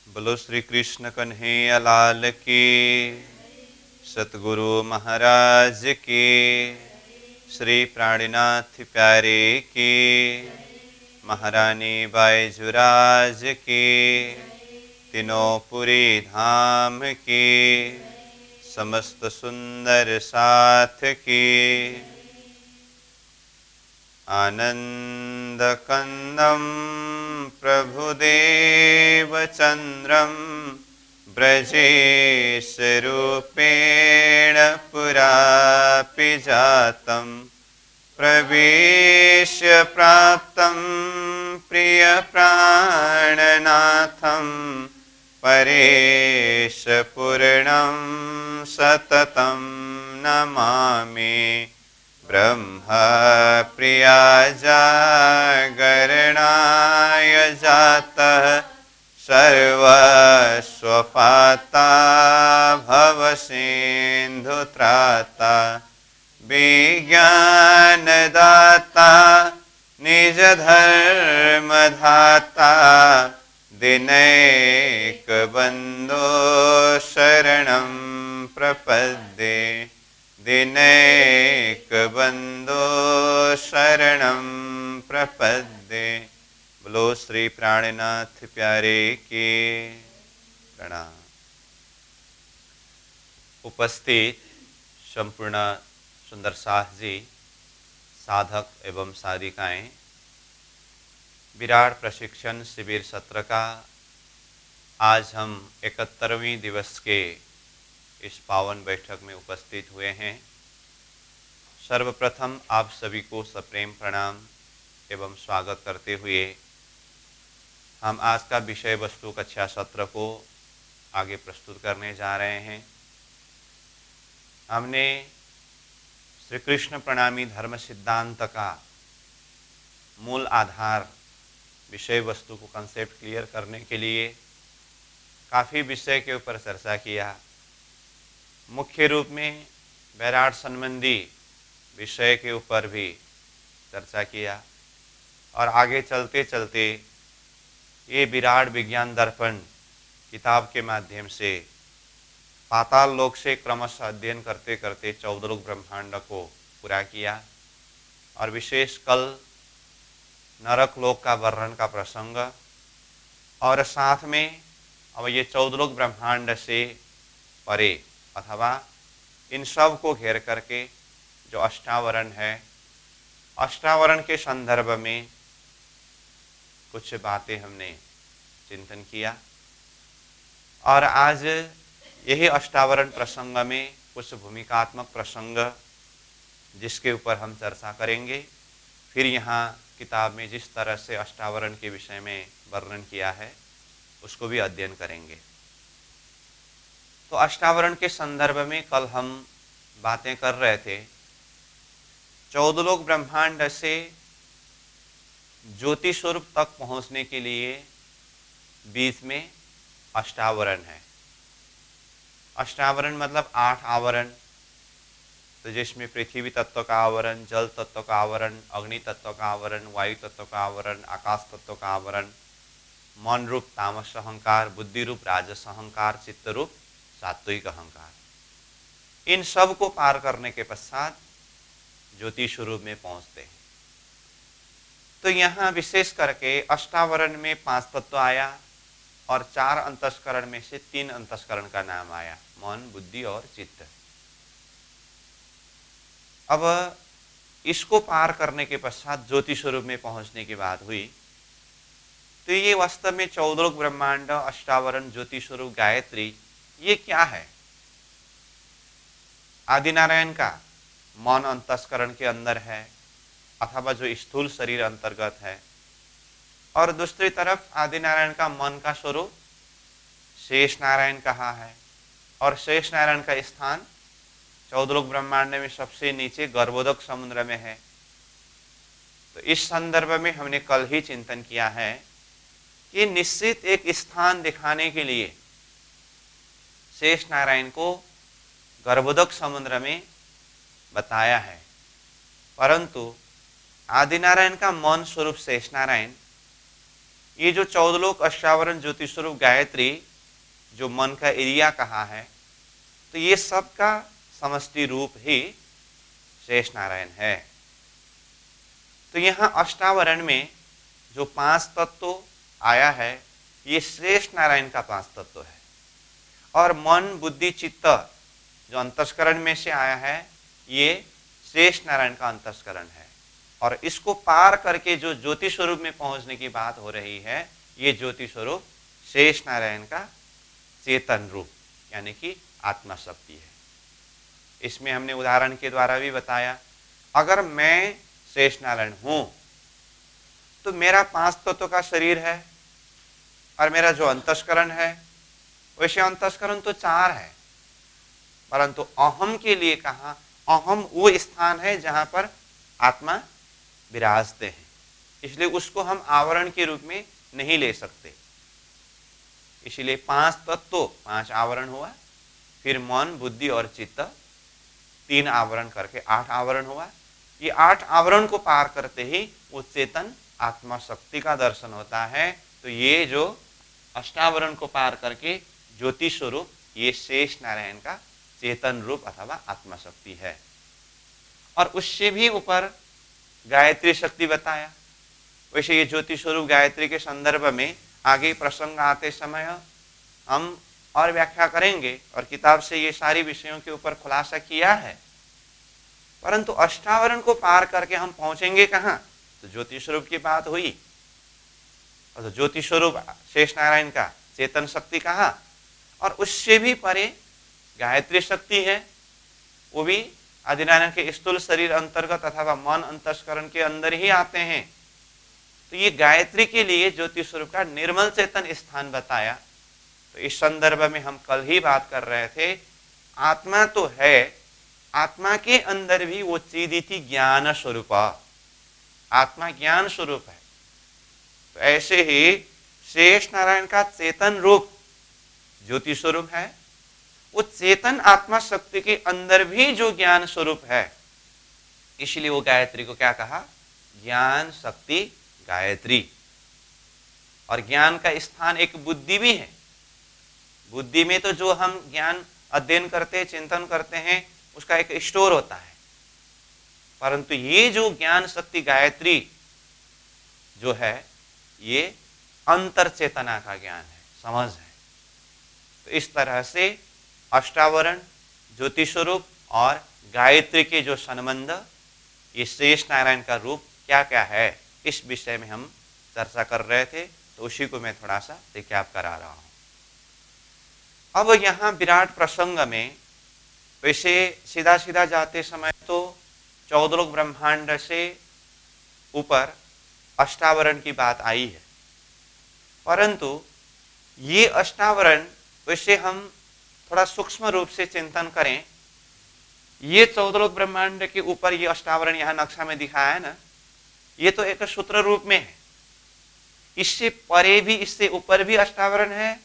बोलो श्री कृष्ण कन्हैया लाल की, सतगुरु महाराज की, श्री प्राणीनाथ प्यारे की, महारानी बाईजुराज की, तीनों पुरी धाम की, समस्त सुंदर साथ की। आनंद कंदम प्रभुदेव चंद्रम ब्रजेश रूपेण पुरापि जातं प्रवेश्य प्राप्तं प्रिय प्राणनाथं परेश पूर्णं सततं नमामि। ब्रह्म प्रिया जागरणाय जातः सर्वस्वपाता भवसिन्धुत्राता विज्ञानदाता निजधर्मधाता दिनैकबन्धो शरणं प्रपद्ये दिनैकबन्धो शरणं प्रपद्ये। बोलो श्री प्राणनाथ प्यारे की प्रणाम। उपस्थित संपूर्ण सुंदर साथ जी, साधक एवं साधिकाएं, विराट प्रशिक्षण शिविर सत्र का आज हम 71वें दिवस के इस पावन बैठक में उपस्थित हुए हैं। सर्वप्रथम आप सभी को सप्रेम प्रणाम एवं स्वागत करते हुए हम आज का विषय वस्तु कक्षा सत्र को आगे प्रस्तुत करने जा रहे हैं। हमने श्री कृष्ण प्रणामी धर्म सिद्धांत का मूल आधार विषय वस्तु को कंसेप्ट क्लियर करने के लिए काफ़ी विषय के ऊपर चर्चा किया। मुख्य रूप में वैराट संबंधी विषय के ऊपर भी चर्चा किया और आगे चलते चलते ये विराट विज्ञान दर्पण किताब के माध्यम से पाताल लोक से क्रमशः अध्ययन करते करते 14 लोक ब्रह्मांड को पूरा किया और विशेष कल नरक लोक का वर्णन का प्रसंग और साथ में अब ये 14 लोक ब्रह्मांड से परे अथवा इन सब को घेर करके जो अष्टावरण है, अष्टावरण के संदर्भ में कुछ बातें हमने चिंतन किया और आज यही अष्टावरण प्रसंग में कुछ भूमिकात्मक प्रसंग जिसके ऊपर हम चर्चा करेंगे। फिर यहाँ किताब में जिस तरह से अष्टावरण के विषय में वर्णन किया है उसको भी अध्ययन करेंगे। तो अष्टावरण के संदर्भ में कल हम बातें कर रहे थे। 14 लोक ब्रह्मांड से ज्योति स्वरूप तक पहुंचने के लिए बीच में अष्टावरण है। अष्टावरण मतलब 8 आवरण, तो जिसमें पृथ्वी तत्व का आवरण, जल तत्व का आवरण, अग्नि तत्व का आवरण, वायु तत्व का आवरण, आकाश तत्व का आवरण, मन रूप तामस अहंकार, बुद्धि रूप राजस अहंकार, चित्त रूप सात्विक अहंकार, इन सब को पार करने के पश्चात ज्योति स्वरूप में पहुंचते हैं। तो यहाँ विशेष करके अष्टावरण में 5 तत्व आया और 4 अंतस्करण में से 3 अंतस्करण का नाम आया, मन, बुद्धि और चित्त। अब इसको पार करने के पश्चात ज्योति स्वरूप में पहुंचने की बात हुई। तो ये वास्तव में 14 लोक ब्रह्मांड, अष्टावरण, ज्योति स्वरूप, गायत्री, ये क्या है? आदिनारायण का मन अंतस्करण के अंदर है अथवा जो स्थूल शरीर अंतर्गत है, और दूसरी तरफ आदिनारायण का मन का स्वरूप शेष नारायण कहा है और शेष नारायण का स्थान 14 लोक ब्रह्मांड में सबसे नीचे गर्भोदक समुद्र में है। तो इस संदर्भ में हमने कल ही चिंतन किया है कि निश्चित एक स्थान दिखाने के लिए शेष नारायण को गर्भोदक समुद्र में बताया है, परंतु आदिनारायण का मौन स्वरूप शेष नारायण ये जो 14 लोक अष्टावरण ज्योति स्वरूप गायत्री जो मन का एरिया कहा है, तो ये सब का समष्टि रूप ही शेष नारायण है। तो यहाँ अष्टावरण में जो 5 तत्व आया है, ये शेष नारायण का 5 तत्व है। और मन बुद्धि चित्त जो अंतस्करण में से आया है, ये शेष नारायण का अंतस्करण है। और इसको पार करके जो ज्योति स्वरूप में पहुंचने की बात हो रही है, ये ज्योति स्वरूप शेष नारायण का चेतन रूप यानी कि आत्मा शक्ति है। इसमें हमने उदाहरण के द्वारा भी बताया, अगर मैं शेष नारायण हूं तो मेरा 5 तत्व का शरीर है और मेरा जो अंतस्करण है, वैसे अंतस्करण तो 4 है, परंतु अहम के लिए कहा, अहम वो स्थान है जहां पर आत्मा विराजते हैं, इसलिए उसको हम आवरण के रूप में नहीं ले सकते। इसलिए 5 तत्व 5 आवरण हुआ, फिर मन बुद्धि और चित्त 3 आवरण करके 8 आवरण हुआ। ये 8 आवरण को पार करते ही वो चेतन आत्मा शक्ति का दर्शन होता है। तो ये जो अष्टावरण को पार करके ज्योति स्वरूप, ये शेष नारायण का चेतन रूप अथवा आत्मा शक्ति है। और उससे भी ऊपर गायत्री शक्ति बताया। वैसे ये ज्योति स्वरूप गायत्री के संदर्भ में आगे प्रसंग आते समय हम और व्याख्या करेंगे, और किताब से ये सारी विषयों के ऊपर खुलासा किया है। परंतु अष्टावरण को पार करके हम पहुंचेंगे कहाँ? तो ज्योति स्वरूप की बात हुई, और तो ज्योति स्वरूप शेष नारायण का चेतन शक्ति कहा, और उससे भी परे गायत्री शक्ति है, वो भी आदिनारायण के स्थूल शरीर अंतर्गत अथवा मन अंतस्करण के अंदर ही आते हैं। तो ये गायत्री के लिए ज्योति स्वरूप का निर्मल चेतन स्थान बताया। तो इस संदर्भ में हम कल ही बात कर रहे थे, आत्मा तो है, आत्मा के अंदर भी वो चिदिति ज्ञान स्वरूप, आत्मा ज्ञान स्वरूप है। तो ऐसे ही शेष नारायण का चेतन रूप ज्योति स्वरूप है, वो चेतन आत्मा शक्ति के अंदर भी जो ज्ञान स्वरूप है, इसलिए वो गायत्री को क्या कहा? ज्ञान शक्ति गायत्री। और ज्ञान का स्थान एक बुद्धि भी है। बुद्धि में तो जो हम ज्ञान अध्ययन करते हैं, चिंतन करते हैं, उसका एक स्टोर होता है, परंतु ये जो ज्ञान शक्ति गायत्री जो है, ये अंतर चेतना का ज्ञान है, समझ है। तो इस तरह से अष्टावरण, ज्योति स्वरूप और गायत्री के जो संबंध, ये शेष नारायण का रूप क्या क्या है, इस विषय में हम चर्चा कर रहे थे। तो उसी को मैं थोड़ा सा रिकैप करा रहा हूं। अब यहाँ विराट प्रसंग में वैसे सीधा सीधा जाते समय तो 14 लोक ब्रह्मांड से ऊपर अष्टावरण की बात आई है, परंतु ये अष्टावरण वैसे हम थोड़ा सूक्ष्म रूप से चिंतन करें, ये 14 लोक ब्रह्मांड के ऊपर ये अष्टावरण यहाँ नक्शा में दिखाया है ना, ये तो एक सूत्र रूप में है। इससे परे भी, इससे ऊपर भी अष्टावरण है,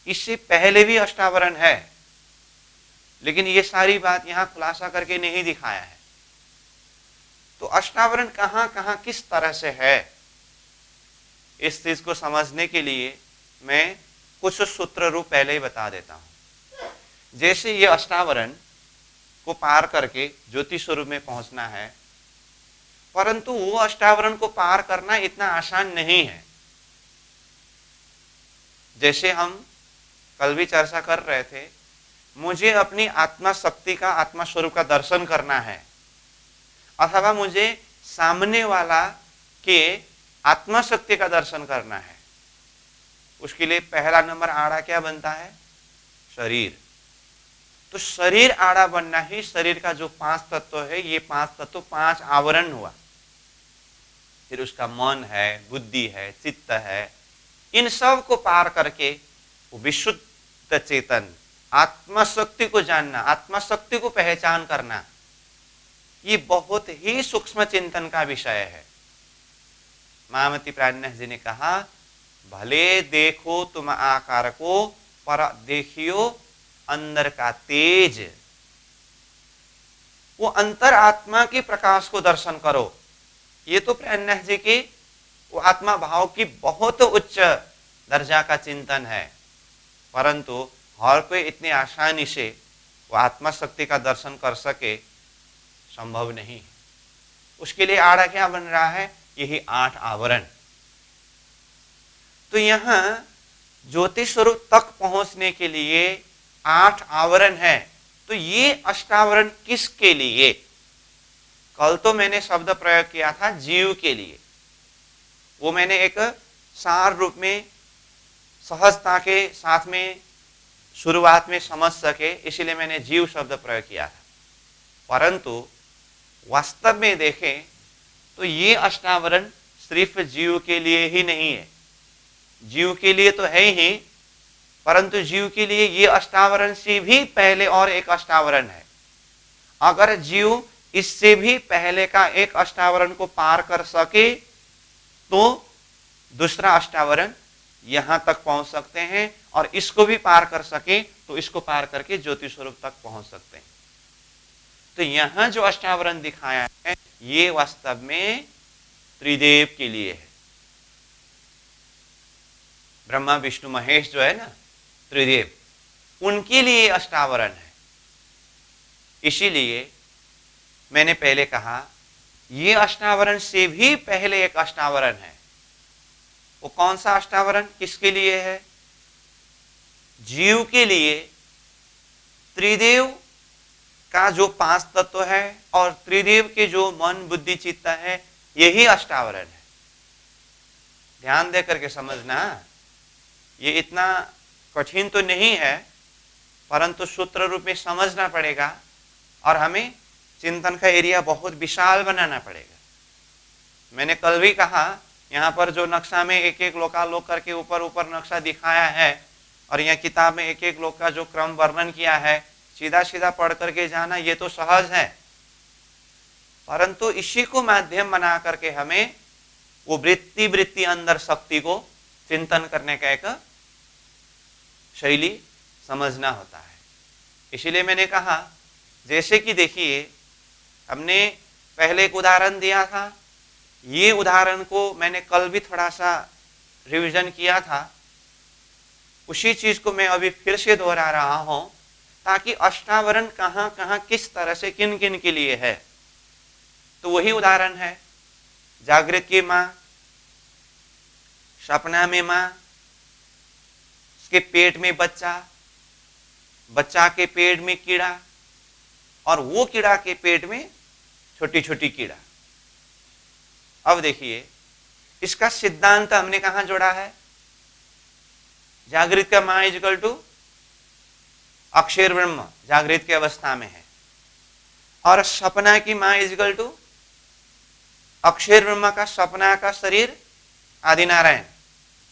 इससे पहले भी अष्टावरण है, लेकिन ये सारी बात यहाँ खुलासा करके नहीं दिखाया है। तो अष्टावरण कहाँ कहाँ किस तरह से है, इस चीज को समझने के लिए मैं कुछ सूत्र रूप पहले ही बता देता हूं। जैसे ये अष्टावरण को पार करके ज्योति स्वरूप में पहुंचना है, परंतु वो अष्टावरण को पार करना इतना आसान नहीं है। जैसे हम कल भी चर्चा कर रहे थे, मुझे अपनी आत्मा शक्ति का, आत्मा स्वरूप का दर्शन करना है, अथवा मुझे सामने वाला के आत्मा शक्ति का दर्शन करना है। उसके लिए पहला नंबर आड़ा क्या बनता है? शरीर। तो शरीर आड़ा बनना ही, शरीर का जो 5 तत्व है, ये 5 तत्व 5 आवरण हुआ। फिर उसका मन है, बुद्धि है, चित्त है, इन सब को पार करके वो विशुद्ध चेतन आत्मा शक्ति को जानना, आत्मा शक्ति को पहचान करना, ये बहुत ही सूक्ष्म चिंतन का विषय है। महामती प्राज्ञ जी ने कहा, भले देखो तुम आकार को, पर देखियो अंदर का तेज। वो अंतर आत्मा के प्रकाश को दर्शन करो। ये तो प्राज्ञ जी के वो आत्मा भाव की बहुत उच्च दर्जा का चिंतन है, परंतु हर कोई इतनी आसानी से वो आत्मा शक्ति का दर्शन कर सके संभव नहीं है। उसके लिए आड़ा क्या बन रहा है? यही 8 आवरण। तो यहां ज्योति स्वरूप तक पहुंचने के लिए 8 आवरण है। तो ये अष्टावरण किसके लिए? कल तो मैंने शब्द प्रयोग किया था जीव के लिए, वो मैंने एक सार रूप में सहजता के साथ में शुरुआत में समझ सके इसलिए मैंने जीव शब्द प्रयोग किया था। परंतु वास्तव में देखें तो ये अष्टावरण सिर्फ जीव के लिए ही नहीं है। जीव के लिए तो है ही, परंतु जीव के लिए ये अष्टावरण से भी पहले और एक अष्टावरण है। अगर जीव इससे भी पहले का एक अष्टावरण को पार कर सके तो दूसरा अष्टावरण यहां तक पहुंच सकते हैं, और इसको भी पार कर सके तो इसको पार करके ज्योति स्वरूप तक पहुंच सकते हैं। तो यहां जो अष्टावरण दिखाया है ये वास्तव में त्रिदेव के लिए है। ब्रह्मा विष्णु महेश जो है ना त्रिदेव, उनके लिए अष्टावरण है। इसीलिए मैंने पहले कहा ये अष्टावरण से भी पहले एक अष्टावरण है। वो कौन सा अष्टावरण किसके लिए है? जीव के लिए त्रिदेव का जो 5 तत्व है और त्रिदेव के जो मन बुद्धि चित्त है यही अष्टावरण है। ध्यान दे करके समझना, ये इतना कठिन तो नहीं है, परंतु सूत्र रूप में समझना पड़ेगा और हमें चिंतन का एरिया बहुत विशाल बनाना पड़ेगा। मैंने कल भी कहा यहाँ पर जो नक्शा में एक एक लोकालोक करके ऊपर ऊपर नक्शा दिखाया है और यहाँ किताब में एक एक लोक का जो क्रम वर्णन किया है, सीधा सीधा पढ़ करके जाना ये तो सहज है, परंतु इसी को माध्यम बना करके हमें वो वृत्ति अंदर शक्ति को चिंतन करने का एक शैली समझना होता है। इसीलिए मैंने कहा, जैसे कि देखिए हमने पहले एक उदाहरण दिया था, ये उदाहरण को मैंने कल भी थोड़ा सा रिवीजन किया था, उसी चीज को मैं अभी फिर से दोहरा रहा हूं ताकि अष्टावरण कहां कहां किस तरह से किन किन के लिए है। तो वही उदाहरण है, जागृत की मां, सपना में मां, उसके पेट में बच्चा, बच्चा के पेट में कीड़ा और वो कीड़ा के पेट में छोटी छोटी कीड़ा। अब देखिए इसका सिद्धांत हमने कहां जोड़ा है? जागृत का मां इजकल टू अक्षर ब्रह्म, जागृत की अवस्था में है, और सपना की मां इजकल टू अक्षर ब्रह्म का सपना का शरीर आदिनारायण।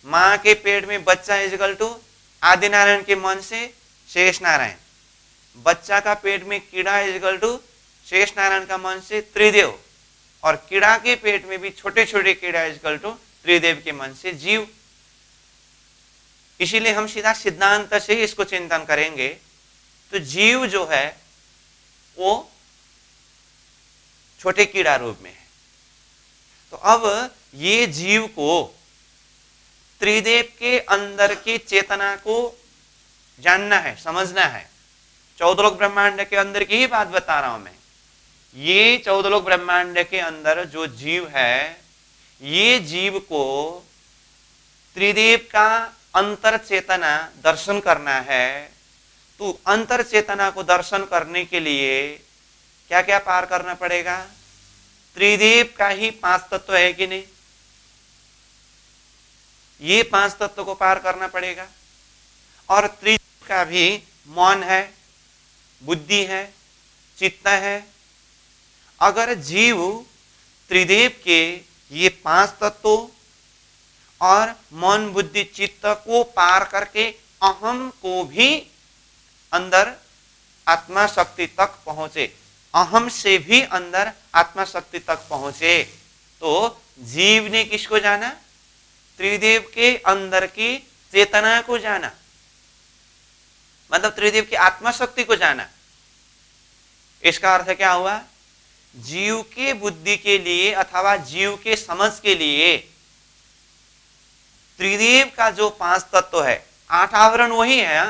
मां के पेट में बच्चा इजकल टू आदिनारायण के मन से शेष नारायण। बच्चा का पेट में कीड़ा इजकल टू शेष नारायण का मन से त्रिदेव, और कीड़ा के पेट में भी छोटे छोटे कीड़ा इजकल टू त्रिदेव के मन से जीव। इसीलिए हम सीधा सिद्धांत से ही इसको चिंतन करेंगे। तो जीव जो है वो छोटे कीड़ा रूप में है। तो अब ये जीव को त्रिदेव के अंदर की चेतना को जानना है, समझना है। 14 लोक ब्रह्मांड के अंदर की ही बात बता रहा हूं मैं। ये 14 लोक ब्रह्मांड के अंदर जो जीव है, ये जीव को त्रिदेव का अंतर चेतना दर्शन करना है। तो अंतर चेतना को दर्शन करने के लिए क्या क्या पार करना पड़ेगा? त्रिदेव का ही 5 तत्व है कि नहीं? ये 5 तत्व को पार करना पड़ेगा। और त्रिदेव का भी मन है, बुद्धि है, चित्त है। अगर जीव त्रिदेव के ये 5 तत्वों और मन बुद्धि चित्त को पार करके अहम को भी अंदर आत्मा शक्ति तक पहुंचे, अहम से भी अंदर आत्मा शक्ति तक पहुंचे, तो जीव ने किसको जाना? त्रिदेव के अंदर की चेतना को जाना, मतलब त्रिदेव की आत्मा शक्ति को जाना। इसका अर्थ क्या हुआ? जीव के बुद्धि के लिए अथवा जीव के समझ के लिए त्रिदेव का जो 5 तत्व है, 8 आवरण वही है।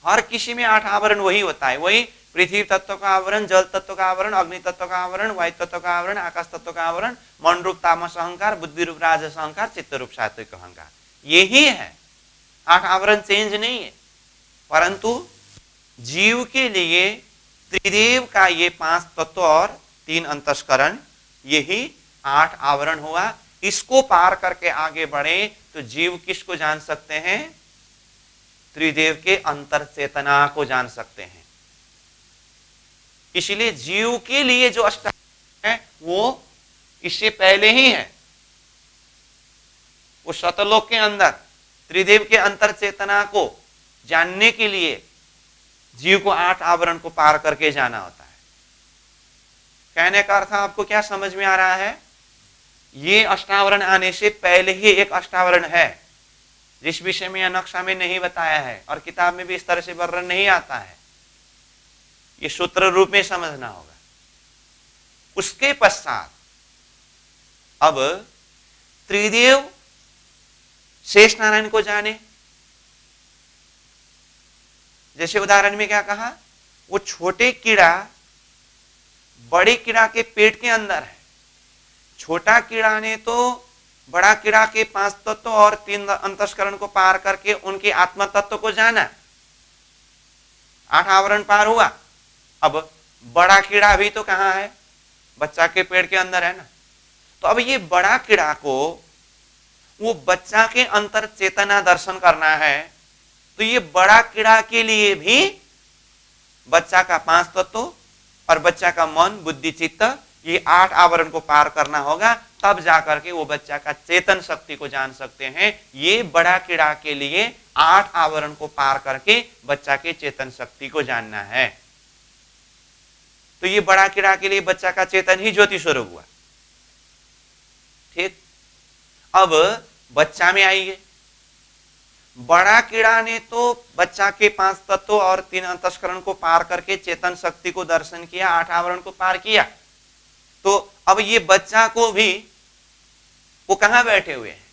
हर किसी में 8 आवरण वही होता है। वही पृथ्वी तत्व का आवरण, जल तत्व का आवरण, अग्नि तत्व का आवरण, वायु तत्व का आवरण, आकाश तत्व का आवरण, मन रूप तामस अहंकार, बुद्धि रूप राजस अहंकार, चित्त रूप सात्विक अहंकार, यही है। 8 आवरण चेंज नहीं है। परंतु जीव के लिए त्रिदेव का ये 5 तत्व और 3 अंतस्करण, यही 8 आवरण हुआ। इसको पार करके आगे बढ़े तो जीव किसको जान सकते हैं? त्रिदेव के अंतर चेतना को जान सकते हैं। इसलिए जीव के लिए जो अष्टावरण है वो इससे पहले ही है। वो सतलोक के अंदर त्रिदेव के अंतर चेतना को जानने के लिए जीव को 8 आवरण को पार करके जाना होता है। कहने का अर्थ आपको क्या समझ में आ रहा है? ये अष्टावरण आने से पहले ही एक अष्टावरण है, जिस विषय में यह नक्शा में नहीं बताया है और किताब में भी इस तरह से वर्णन नहीं आता है। ये सूत्र रूप में समझना होगा। उसके पश्चात अब त्रिदेव शेष नारायण को जाने। जैसे उदाहरण में क्या कहा, वो छोटे कीड़ा बड़े कीड़ा के पेट के अंदर है। छोटा कीड़ा ने तो बड़ा कीड़ा के 5 तत्व और 3 अंतस्करण को पार करके उनके आत्मा तत्व को जाना, 8 आवरण पार हुआ। अब बड़ा कीड़ा भी तो कहां है? बच्चा के पेट के अंदर है ना। तो अब ये बड़ा कीड़ा को वो बच्चा के अंतर चेतना दर्शन करना है, तो ये बड़ा कीड़ा के लिए भी बच्चा का 5 तत्व और बच्चा का मन बुद्धि चित्त, ये 8 आवरण को पार करना होगा। तब जाकर के वो बच्चा का चेतन शक्ति को जान सकते हैं। ये बड़ा कीड़ा के लिए 8 आवरण को पार करके बच्चा के चेतन शक्ति को जानना है। तो ये बड़ा कीड़ा के लिए बच्चा का चेतन ही ज्योति स्वरूप हुआ। ठीक, अब बच्चा में आइए। बड़ा कीड़ा ने तो बच्चा के 5 तत्व और 3 अंतस्करण को पार करके चेतन शक्ति को दर्शन किया, 8 आवरण को पार किया। तो अब ये बच्चा को भी वो कहां बैठे हुए हैं?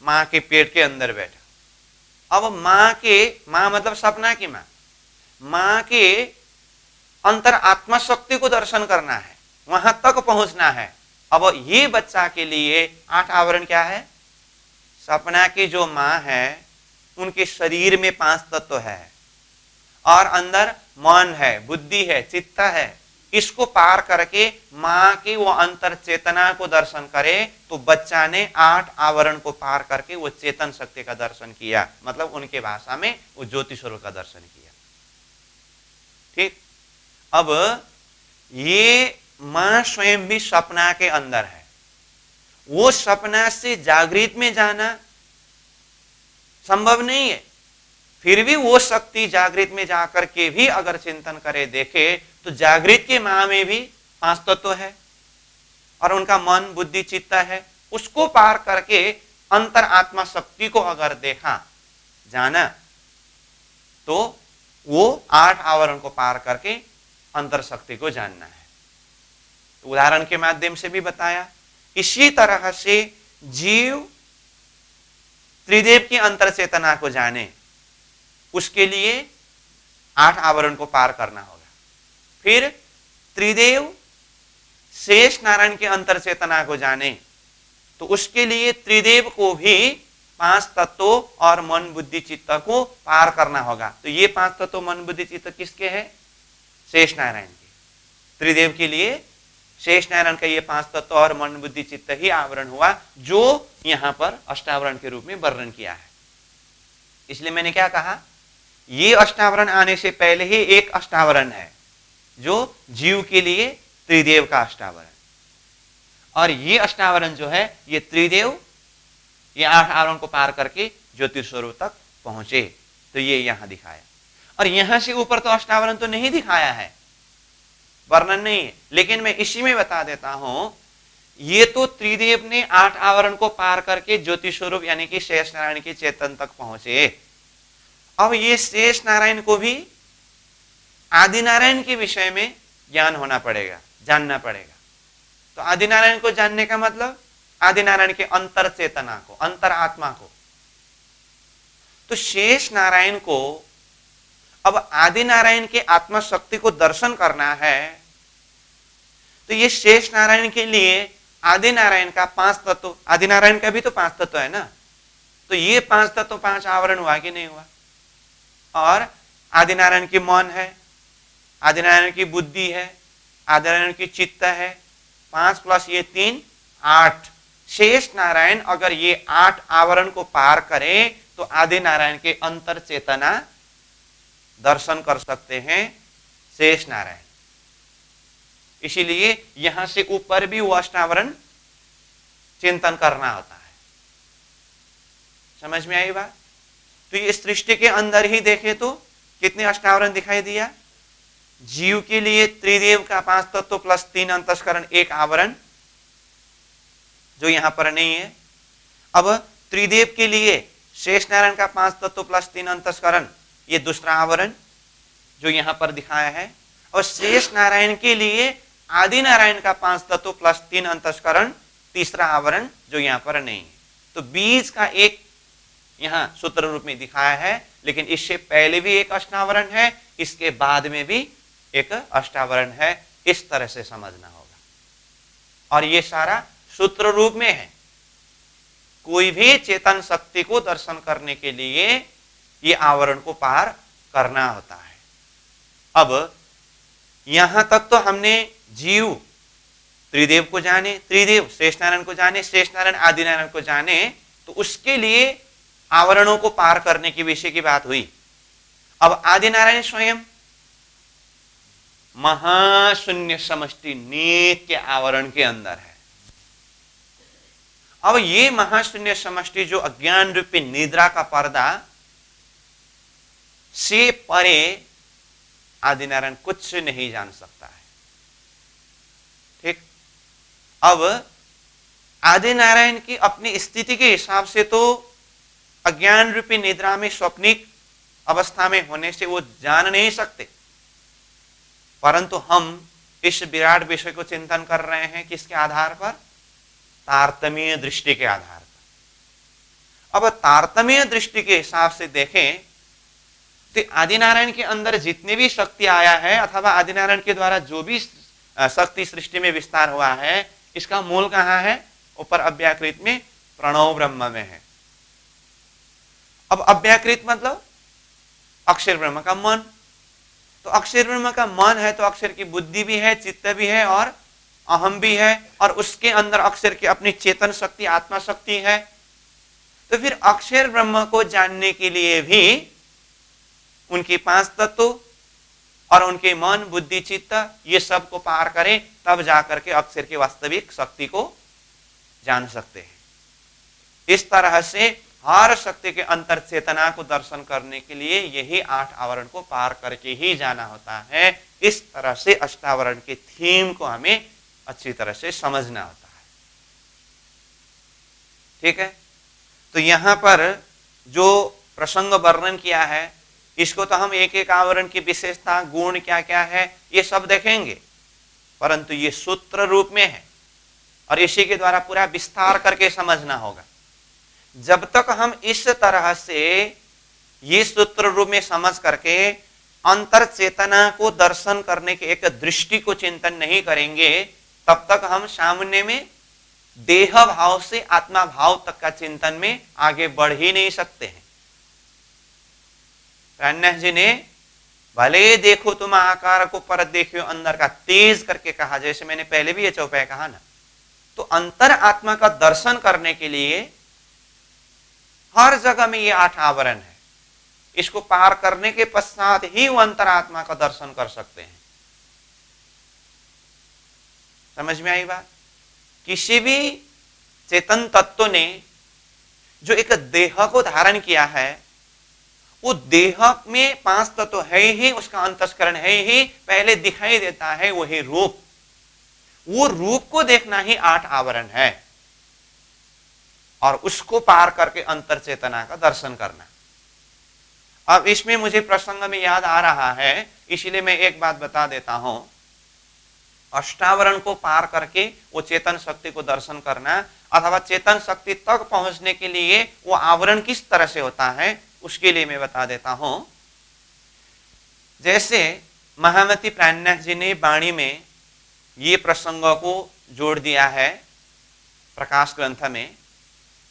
मां के पेट के अंदर बैठा। अब मां मतलब सपना की मां के अंतर आत्मा शक्ति को दर्शन करना है, वहां तक पहुंचना है। अब ये बच्चा के लिए 8 आवरण क्या है? सपना की जो मां है उनके शरीर में 5 तत्व है और अंदर मन है, बुद्धि है, चित्त है। इसको पार करके मां की वो अंतर चेतना को दर्शन करे तो बच्चा ने 8 आवरण को पार करके वो चेतन शक्ति का दर्शन किया। मतलब उनके भाषा में वो ज्योति स्वरूप का दर्शन किया। ठीक, अब ये मां स्वयं भी सपना के अंदर है। वो सपना से जागृत में जाना संभव नहीं है। फिर भी वो शक्ति जागृत में जाकर के भी अगर चिंतन करे, देखे, तो जागृत के मां में भी 5 तत्व है और उनका मन बुद्धि चित्त है। उसको पार करके अंतर आत्मा शक्ति को अगर देखा, जाना, तो वो 8 आवरण को पार करके अंतर शक्ति को जानना है। तो उदाहरण के माध्यम से भी बताया। इसी तरह से जीव त्रिदेव की अंतर चेतना को जाने, उसके लिए 8 आवरण को पार करना होगा। फिर त्रिदेव शेष नारायण के अंतर चेतना को जाने, तो उसके लिए त्रिदेव को भी 5 तत्वों और मन बुद्धि चित्त को पार करना होगा। तो ये 5 तत्व मन बुद्धि चित्त किसके हैं? शेष नारायण के। त्रिदेव के लिए शेष नारायण का ये 5 तत्व और मन बुद्धि चित्त ही आवरण हुआ, जो यहां पर अष्टावरण के रूप में वर्णन किया है। इसलिए मैंने क्या कहा, ये अष्टावरण आने से पहले ही एक अष्टावरण है जो जीव के लिए त्रिदेव का अष्टावरण, और ये अष्टावरण जो है ये त्रिदेव ये 8 आवरण को पार करके ज्योति स्वरूप तक पहुंचे। तो ये यहां दिखाया, और यहां से ऊपर तो अष्टावरण तो नहीं दिखाया है, वर्णन नहीं है। लेकिन मैं इसी में बता देता हूं, ये तो त्रिदेव ने 8 आवरण को पार करके ज्योति स्वरूप यानी कि शेष नारायण के चेतन तक पहुंचे। अब ये शेष नारायण को भी आदि नारायण के विषय में ज्ञान होना पड़ेगा, जानना पड़ेगा। तो आदि नारायण को जानने का मतलब आदि नारायण के अंतर चेतना को, अंतर आत्मा को, तो शेष नारायण को अब आदि नारायण के आत्मा शक्ति को दर्शन करना है, तो ये शेष नारायण के लिए आदि नारायण का 5 तत्व, आदि नारायण का भी तो 5 तत्व है ना, तो ये 5 तत्व 5 आवरण हुआ कि नहीं हुआ। और आदि नारायण की मन है, आदि नारायण की बुद्धि है, आदि नारायण की चित्त है, 5 + ये 3 8। शेष नारायण अगर ये 8 आवरण को पार करे तो आदि नारायण के अंतर चेतना दर्शन कर सकते हैं शेष नारायण। इसीलिए यहां से ऊपर भी वो अष्टावरण चिंतन करना होता है। समझ में आई बात। तो ये सृष्टि के अंदर ही देखे तो कितने अष्टावरण दिखाई दिया। जीव के लिए त्रिदेव का 5 तत्व प्लस 3 अंतस्करण 1 आवरण, जो यहां पर नहीं है। अब त्रिदेव के लिए शेष नारायण का 5 तत्व प्लस 3 अंतस्करण, ये दूसरा आवरण जो यहां पर दिखाया है। और शेष नारायण के लिए आदि नारायण का 5 तत्व प्लस 3 अंतस्करण, तीसरा आवरण जो यहां पर नहीं है। तो बीज का एक यहां सूत्र रूप में दिखाया है, लेकिन इससे पहले भी एक अष्टावरण है, इसके बाद में भी एक अष्टावरण है। इस तरह से समझना होगा। और ये सारा सूत्र रूप में है। कोई भी चेतन शक्ति को दर्शन करने के लिए ये आवरण को पार करना होता है। अब यहां तक तो हमने जीव त्रिदेव को जाने, त्रिदेव शेष नारायण को जाने, शेष नारायण आदि नारायण को जाने, तो उसके लिए आवरणों को पार करने के विषय की बात हुई। अब आदि नारायण स्वयं महाशून्य समष्टि नित्य आवरण के अंदर है। अब ये महाशून्य समष्टि जो अज्ञान रूपी निद्रा का पर्दा से परे आदि नारायण कुछ नहीं जान सकता है। ठीक। अब आदि नारायण की अपनी स्थिति के हिसाब से तो अज्ञान रूपी निद्रा में स्वप्निक अवस्था में होने से वो जान नहीं सकते, परंतु हम इस विराट विषय को चिंतन कर रहे हैं किसके आधार पर, तारतम्य दृष्टि के आधार पर। अब तारतम्य दृष्टि के हिसाब से देखें तो आदि नारायण के अंदर जितने भी शक्ति आया है अथवा आदि नारायण के द्वारा जो भी शक्ति सृष्टि में विस्तार हुआ है, इसका मूल कहां है, ऊपर अव्याकृत में प्रणव ब्रह्म में है। अब अव्याकृत मतलब अक्षर ब्रह्म का मन, तो अक्षर ब्रह्म का मन है तो अक्षर की बुद्धि भी है, चित्त भी है और अहम भी है, और उसके अंदर अक्षर की अपनी चेतन शक्ति आत्मा शक्ति है। तो फिर अक्षर ब्रह्म को जानने के लिए भी उनके 5 तत्व और उनके मन बुद्धि चित्त ये सब को पार करें, तब जाकर के अक्षर की वास्तविक शक्ति को जान सकते हैं। इस तरह से हर शक्ति के अंतर चेतना को दर्शन करने के लिए यही 8 आवरण को पार करके ही जाना होता है। इस तरह से अष्टावरण के थीम को हमें अच्छी तरह से समझना होता है। ठीक है। तो यहां पर जो प्रसंग वर्णन किया है, इसको तो हम एक एक आवरण की विशेषता गुण क्या क्या है ये सब देखेंगे, परंतु ये सूत्र रूप में है और इसी के द्वारा पूरा विस्तार करके समझना होगा। जब तक हम इस तरह से ये सूत्र रूप में समझ करके अंतर चेतना को दर्शन करने के एक दृष्टि को चिंतन नहीं करेंगे, तब तक हम सामान्य में देह भाव से आत्मा भाव तक का चिंतन में आगे बढ़ ही नहीं सकते हैं। प्राणनाथ जी ने भले देखो तुम आकार को पर देखो अंदर का तेज करके कहा, जैसे मैंने पहले भी ये चौपाई कहा ना। तो अंतर आत्मा का दर्शन करने के लिए हर जगह में ये 8 आवरण है। इसको पार करने के पश्चात ही वो अंतर आत्मा का दर्शन कर सकते हैं। समझ में आई बात। किसी भी चेतन तत्व ने जो एक देह को धारण किया है, वो देह में 5 तत्व है ही, उसका अंतस्करण है ही, पहले दिखाई देता है वही रूप। वो रूप को देखना ही 8 आवरण है और उसको पार करके अंतर चेतना का दर्शन करना। अब इसमें मुझे प्रसंग में याद आ रहा है, इसलिए मैं एक बात बता देता हूं। अष्टावरण को पार करके वो चेतन शक्ति को दर्शन करना अथवा चेतन शक्ति तक पहुंचने के लिए वो आवरण किस तरह से होता है, उसके लिए मैं बता देता हूं। जैसे महामती प्राणनाथ जी ने वाणी में ये प्रसंगों को जोड़ दिया है प्रकाश ग्रंथ में।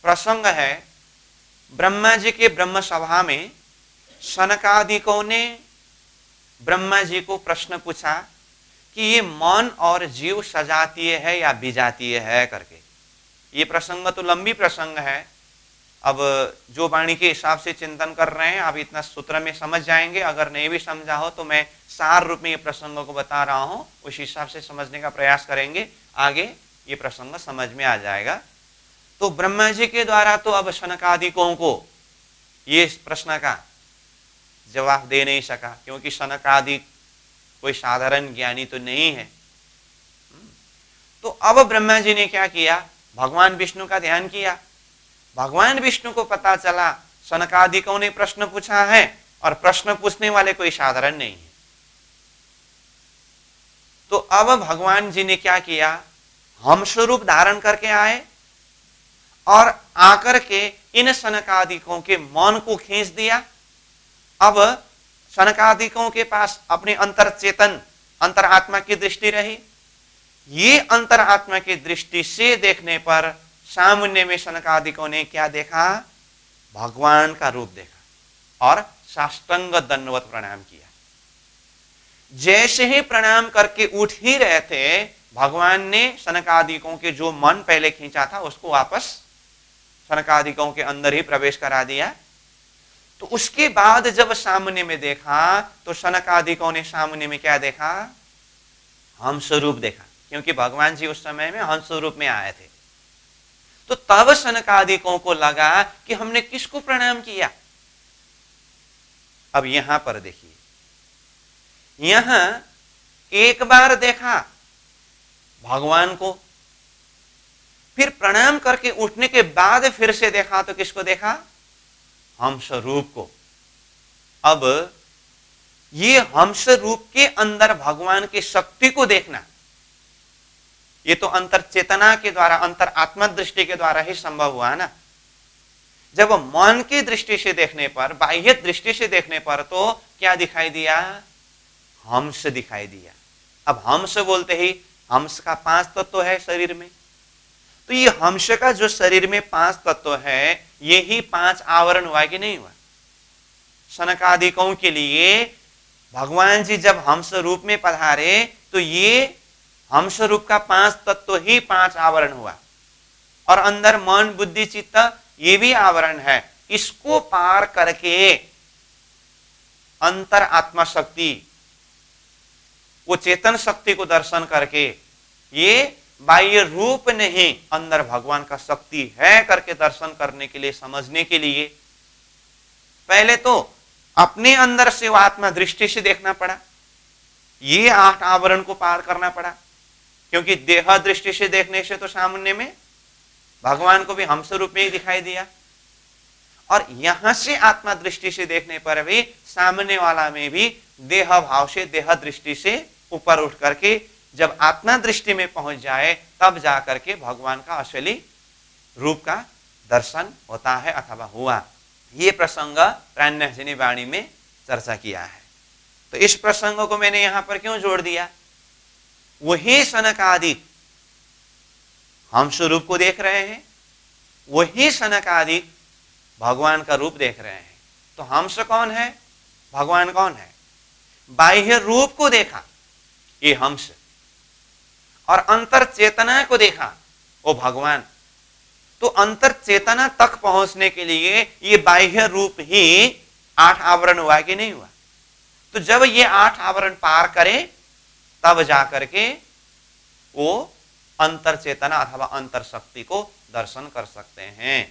प्रसंग है, ब्रह्मा जी के ब्रह्म सभा में सनकादिकों ने ब्रह्मा जी को प्रश्न पूछा कि ये मन और जीव सजातीय है या विजातीय है करके। ये प्रसंग तो लंबी प्रसंग है, अब जो वाणी के हिसाब से चिंतन कर रहे हैं आप इतना सूत्र में समझ जाएंगे। अगर नहीं भी समझा हो तो मैं सार रूप में ये प्रसंगों को बता रहा हूं, उस हिसाब से समझने का प्रयास करेंगे, आगे ये प्रसंग समझ में आ जाएगा। तो ब्रह्मा जी के द्वारा तो अब सनकादिकों को ये प्रश्न का जवाब दे नहीं सका, क्योंकि सनकादि कोई साधारण ज्ञानी तो नहीं है। तो अब ब्रह्मा जी ने क्या किया, भगवान विष्णु का ध्यान किया। भगवान विष्णु को पता चला सनकादिकों ने प्रश्न पूछा है और प्रश्न पूछने वाले कोई साधारण नहीं है। तो अब भगवान जी ने क्या किया, हम स्वरूप धारण करके आए और आकर के इन सनकादिकों के मन को खींच दिया। अब सनकादिकों के पास अपने अंतर चेतन अंतरात्मा की दृष्टि रही। ये अंतरात्मा की दृष्टि से देखने पर सामान्य में सनकादिकों ने क्या देखा, भगवान का रूप देखा और साष्टांग दंडवत प्रणाम किया। जैसे ही प्रणाम करके उठ ही रहे थे, भगवान ने सनकादिकों के जो मन पहले खींचा था उसको वापस सनकादिकों के अंदर ही प्रवेश करा दिया। तो उसके बाद जब सामने में देखा तो सनकादिकों ने सामने में क्या देखा, हम स्वरूप देखा, क्योंकि भगवान जी उस समय में हंस स्वरूप में आए थे। तो तब सनकादिकों को लगा कि हमने किसको प्रणाम किया। अब यहां पर देखिए, यहां एक बार देखा भगवान को, फिर प्रणाम करके उठने के बाद फिर से देखा तो किसको देखा, हंस रूप को। अब ये हंस रूप के अंदर भगवान की शक्ति को देखना, ये तो अंतर चेतना के द्वारा, अंतर आत्मा दृष्टि के द्वारा ही संभव हुआ ना। जब मन की दृष्टि से देखने पर, बाह्य दृष्टि से देखने पर तो क्या दिखाई दिया, हंस दिखाई दिया। अब हंस बोलते ही हंस का 5 तत्व है शरीर में, तो ये हंस का जो शरीर में 5 तत्व है, ये ही 5 आवरण हुआ कि नहीं हुआ। सनकादिकों के लिए भगवान जी जब हंस रूप में पधारे तो ये हंस रूप का 5 तत्व ही 5 आवरण हुआ, और अंदर मन बुद्धि चित्त ये भी आवरण है। इसको पार करके अंतर आत्मा शक्ति, वो चेतन शक्ति को दर्शन करके, ये बाह्य रूप नहीं अंदर भगवान का शक्ति है करके दर्शन करने के लिए, समझने के लिए पहले तो अपने अंदर से वो आत्मा दृष्टि से देखना पड़ा, ये 8 आवरण को पार करना पड़ा। क्योंकि देह दृष्टि से देखने से तो सामान्य में भगवान को भी हंस रूप में ही दिखाई दिया, और यहां से आत्मा दृष्टि से देखने पर भी सामने वाला में भी देह भाव से, देह दृष्टि से ऊपर उठ करके जब आत्मा दृष्टि में पहुंच जाए तब जाकर के भगवान का असली रूप का दर्शन होता है अथवा हुआ। ये प्रसंग प्राणनाथ जी ने वाणी में चर्चा किया है। तो इस प्रसंग को मैंने यहां पर क्यों जोड़ दिया, वही सनकादिक हम स्वरूप को देख रहे हैं, वही सनकादिक भगवान का रूप देख रहे हैं। तो हंस कौन है, भगवान कौन है। बाह्य रूप को देखा ये हंस, और अंतर चेतना को देखा वो भगवान। तो अंतर चेतना तक पहुंचने के लिए ये बाह्य रूप ही 8 आवरण हुआ कि नहीं हुआ। तो जब ये 8 आवरण पार करे तब जाकर के वो अंतर चेतना अथवा अंतर शक्ति को दर्शन कर सकते हैं।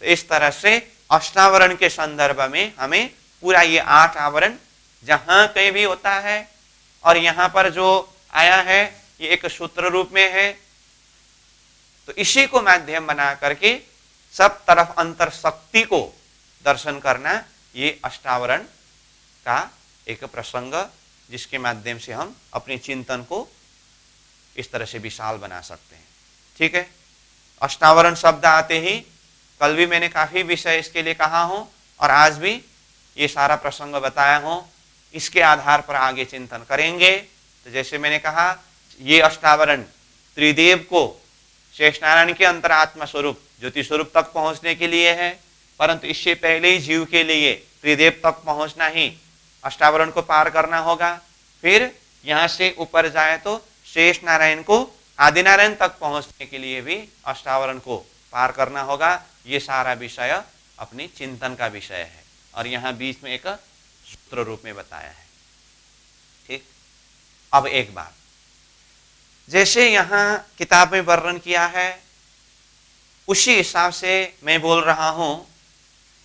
तो इस तरह से अष्टावरण के संदर्भ में हमें पूरा ये 8 आवरण जहां कहीं भी होता है, और यहां पर जो आया है ये एक सूत्र रूप में है, तो इसी को माध्यम बना करके सब तरफ अंतर शक्ति को दर्शन करना, ये अष्टावरण का एक प्रसंग, जिसके माध्यम से हम अपने चिंतन को इस तरह से विशाल बना सकते हैं। ठीक है, अष्टावरण शब्द आते ही कल भी मैंने काफी विषय इसके लिए कहा हूं, और आज भी ये सारा प्रसंग बताया हूं, इसके आधार पर आगे चिंतन करेंगे। तो जैसे मैंने कहा, ये अष्टावरण त्रिदेव को शेषनारायण के अंतरात्मा स्वरूप ज्योति स्वरूप तक पहुंचने के लिए है, परंतु इससे पहले ही जीव के लिए त्रिदेव तक पहुंचना ही, अष्टावरण को पार करना होगा। फिर यहां से ऊपर जाए तो शेष नारायण को आदिनारायण तक पहुंचने के लिए भी अष्टावरण को पार करना होगा। ये सारा विषय अपनी चिंतन का विषय है और यहाँ बीच में एक सूत्र रूप में बताया है। ठीक, अब एक बात, जैसे यहाँ किताब में वर्णन किया है उसी हिसाब से मैं बोल रहा हूं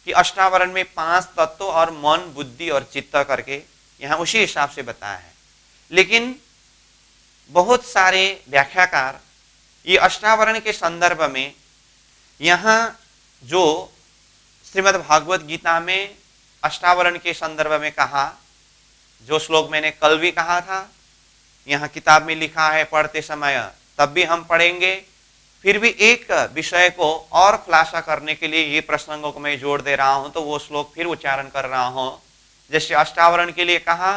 कि अष्टावरण में 5 तत्व और मन, बुद्धि और चित्त करके यहाँ उसी हिसाब से बताया है। लेकिन बहुत सारे व्याख्याकार ये अष्टावरण के संदर्भ में यहाँ जो श्रीमद् भागवत गीता में अष्टावरण के संदर्भ में कहा, जो श्लोक मैंने कल भी कहा था, यहाँ किताब में लिखा है, पढ़ते समय तब भी हम पढ़ेंगे। फिर भी एक विषय को और खुलासा करने के लिए ये प्रसंगों को मैं जोड़ दे रहा हूं, तो वो श्लोक फिर उच्चारण कर रहा हूं। जैसे अष्टावरण के लिए कहा,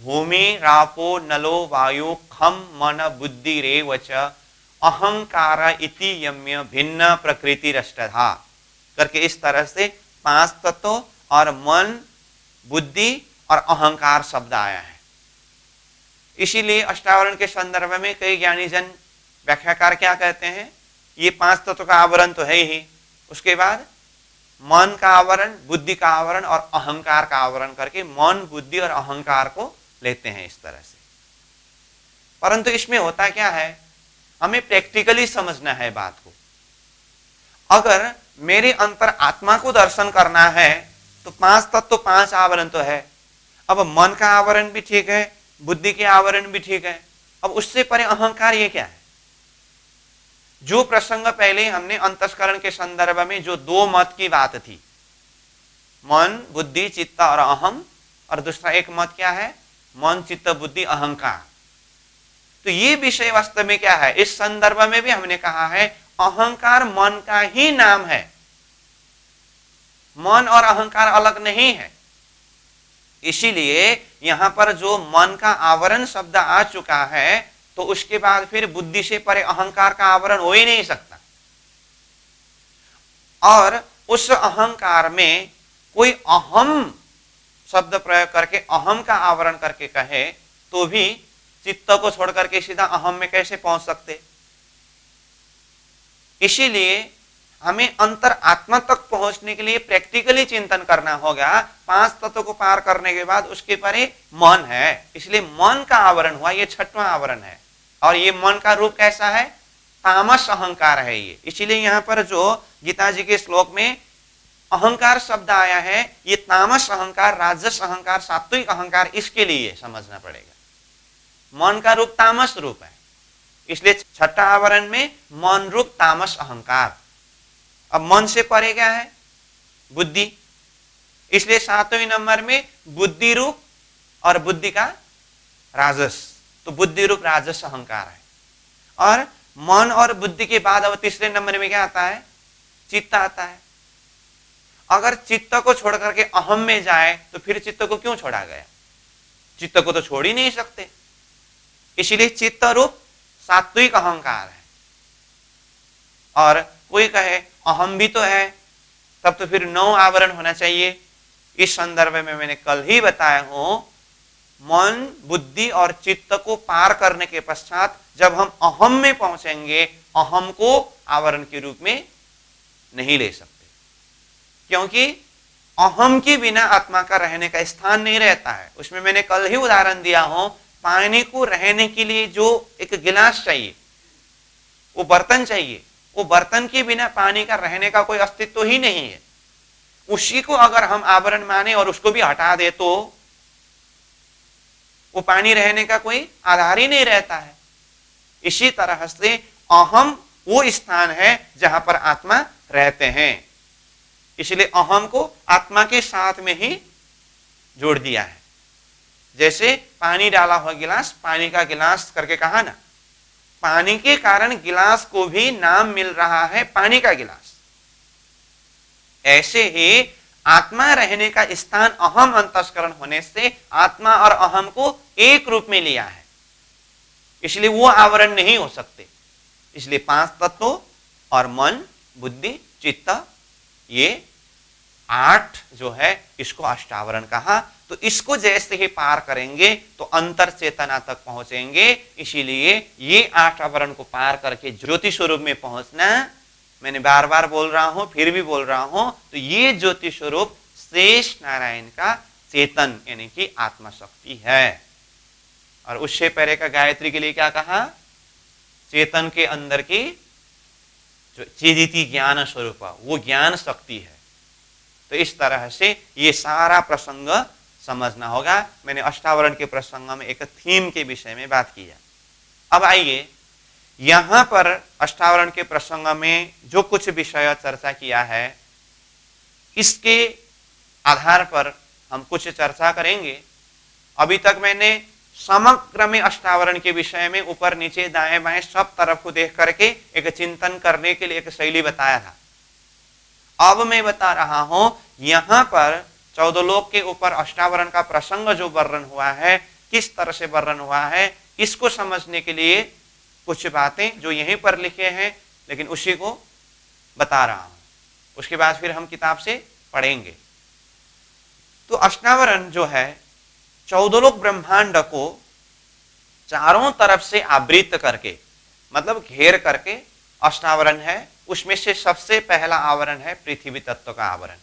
भूमि रापो नलो वायु खम मन बुद्धि रेवच अहंकार इति यम्य भिन्न प्रकृति रष्टधा करके इस तरह से 5 तत्व और मन, बुद्धि और अहंकार शब्द आया है। इसीलिए अष्टावरण के संदर्भ में कई ज्ञानी जन व्याख्याकार क्या कहते हैं, ये 5 तत्व का आवरण तो है ही, उसके बाद मन का आवरण, बुद्धि का आवरण और अहंकार का आवरण करके मन, बुद्धि और अहंकार को लेते हैं इस तरह से। परंतु इसमें होता क्या है, हमें प्रैक्टिकली समझना है बात को। अगर मेरे अंतर आत्मा को दर्शन करना है तो 5 तत्व, 5 आवरण तो है। अब मन का आवरण भी ठीक है, बुद्धि के आवरण भी ठीक है, अब उससे परे अहंकार ये क्या है? जो प्रसंग पहले हमने अंतस्करण के संदर्भ में जो 2 मत की बात थी, मन, बुद्धि, चित्त और अहम, और दूसरा एक मत क्या है, मन, चित्त, बुद्धि, अहंकार। तो ये विषय वास्तव में क्या है, इस संदर्भ में भी हमने कहा है अहंकार मन का ही नाम है, मन और अहंकार अलग नहीं है। इसीलिए यहां पर जो मन का आवरण शब्द आ चुका है तो उसके बाद फिर बुद्धि से परे अहंकार का आवरण हो ही नहीं सकता। और उस अहंकार में कोई अहम शब्द प्रयोग करके अहम का आवरण करके कहे तो भी चित्त को छोड़ करके सीधा अहम में कैसे पहुंच सकते। इसीलिए हमें अंतर आत्मा तक पहुंचने के लिए प्रैक्टिकली चिंतन करना होगा। 5 तत्व को पार करने के बाद उसके परे मन है, इसलिए मन का आवरण हुआ, ये 6वां आवरण है। और ये मन का रूप कैसा है, तामस अहंकार है ये। इसीलिए यहाँ पर जो गीता जी के श्लोक में अहंकार शब्द आया है, ये तामस अहंकार, राजस अहंकार, सात्विक अहंकार, इसके लिए समझना पड़ेगा। मन का रूप तामस रूप है, इसलिए 6ठा आवरण में मन रूप तामस अहंकार। अब मन से परे क्या है, बुद्धि, इसलिए 7वें नंबर में बुद्धि रूप और बुद्धि का राजस, तो बुद्धि रूप राजस अहंकार है। और मन और बुद्धि के बाद अब 3रे नंबर में क्या आता है, चित्त आता है। अगर चित्त को छोड़ करके अहम में जाए तो फिर चित्त को क्यों छोड़ा गया, चित्त को तो छोड़ ही नहीं सकते। इसलिए चित्त रूप सात्विक अहंकार है। और कोई कहे अहम भी तो है, तब तो फिर 9 आवरण होना चाहिए। इस संदर्भ में मैंने कल ही बताया हूं, मन, बुद्धि और चित्त को पार करने के पश्चात जब हम अहम में पहुंचेंगे, अहम को आवरण के रूप में नहीं ले सकते, क्योंकि अहम के बिना आत्मा का रहने का स्थान नहीं रहता है। उसमें मैंने कल ही उदाहरण दिया हूं, पानी को रहने के लिए जो एक गिलास चाहिए, वो बर्तन चाहिए, वो बर्तन के बिना पानी का रहने का कोई अस्तित्व ही नहीं है। उसी को अगर हम आवरण माने और उसको भी हटा दे तो वो पानी रहने का कोई आधार ही नहीं रहता है। इसी तरह से अहम वो स्थान है जहां पर आत्मा रहते हैं, इसलिए अहम को आत्मा के साथ में ही जोड़ दिया है। जैसे पानी डाला हुआ गिलास, पानी का गिलास करके कहा ना, पानी के कारण गिलास को भी नाम मिल रहा है पानी का गिलास। ऐसे ही आत्मा रहने का स्थान अहम अंतस्करण होने से आत्मा और अहम को एक रूप में लिया है, इसलिए वो आवरण नहीं हो सकते। इसलिए 5 तत्व और मन, बुद्धि, चित्त, ये 8 जो है इसको अष्टावरण कहा। तो इसको जैसे ही पार करेंगे तो अंतर चेतना तक पहुंचेंगे। इसीलिए ये 8 आवरण को पार करके ज्योति स्वरूप में पहुंचना, मैंने बार बार बोल रहा हूं, फिर भी बोल रहा हूं, तो ये ज्योति स्वरूप शेष नारायण का चेतन यानी कि आत्मा शक्ति है। और उससे पहले का गायत्री के लिए क्या कहा? चेतन के अंदर की जो चेदिति ज्ञान स्वरूप वो ज्ञान शक्ति है। तो इस तरह से ये सारा प्रसंग समझना होगा। मैंने अष्टावरण के प्रसंग में एक थीम के विषय में बात किया। अब आइए यहां पर अष्टावरण के प्रसंग में जो कुछ विषय चर्चा किया है इसके आधार पर हम कुछ चर्चा करेंगे। अभी तक मैंने समग्र में अष्टावरण के विषय में ऊपर नीचे दाएं बाएं सब तरफ को देख करके एक चिंतन करने के लिए एक शैली बताया था। अब मैं बता रहा हूं यहां पर 14 लोक के ऊपर अष्टावरण का प्रसंग जो वर्णन हुआ है, किस तरह से वर्णन हुआ है, इसको समझने के लिए कुछ बातें जो यहीं पर लिखे हैं लेकिन उसी को बता रहा हूं। उसके बाद फिर हम किताब से पढ़ेंगे। तो अष्टावरण जो है 14 लोक ब्रह्मांड को चारों तरफ से आवृत करके, मतलब घेर करके अष्टावरण है। उसमें से सबसे पहला आवरण है पृथ्वी तत्व का आवरण।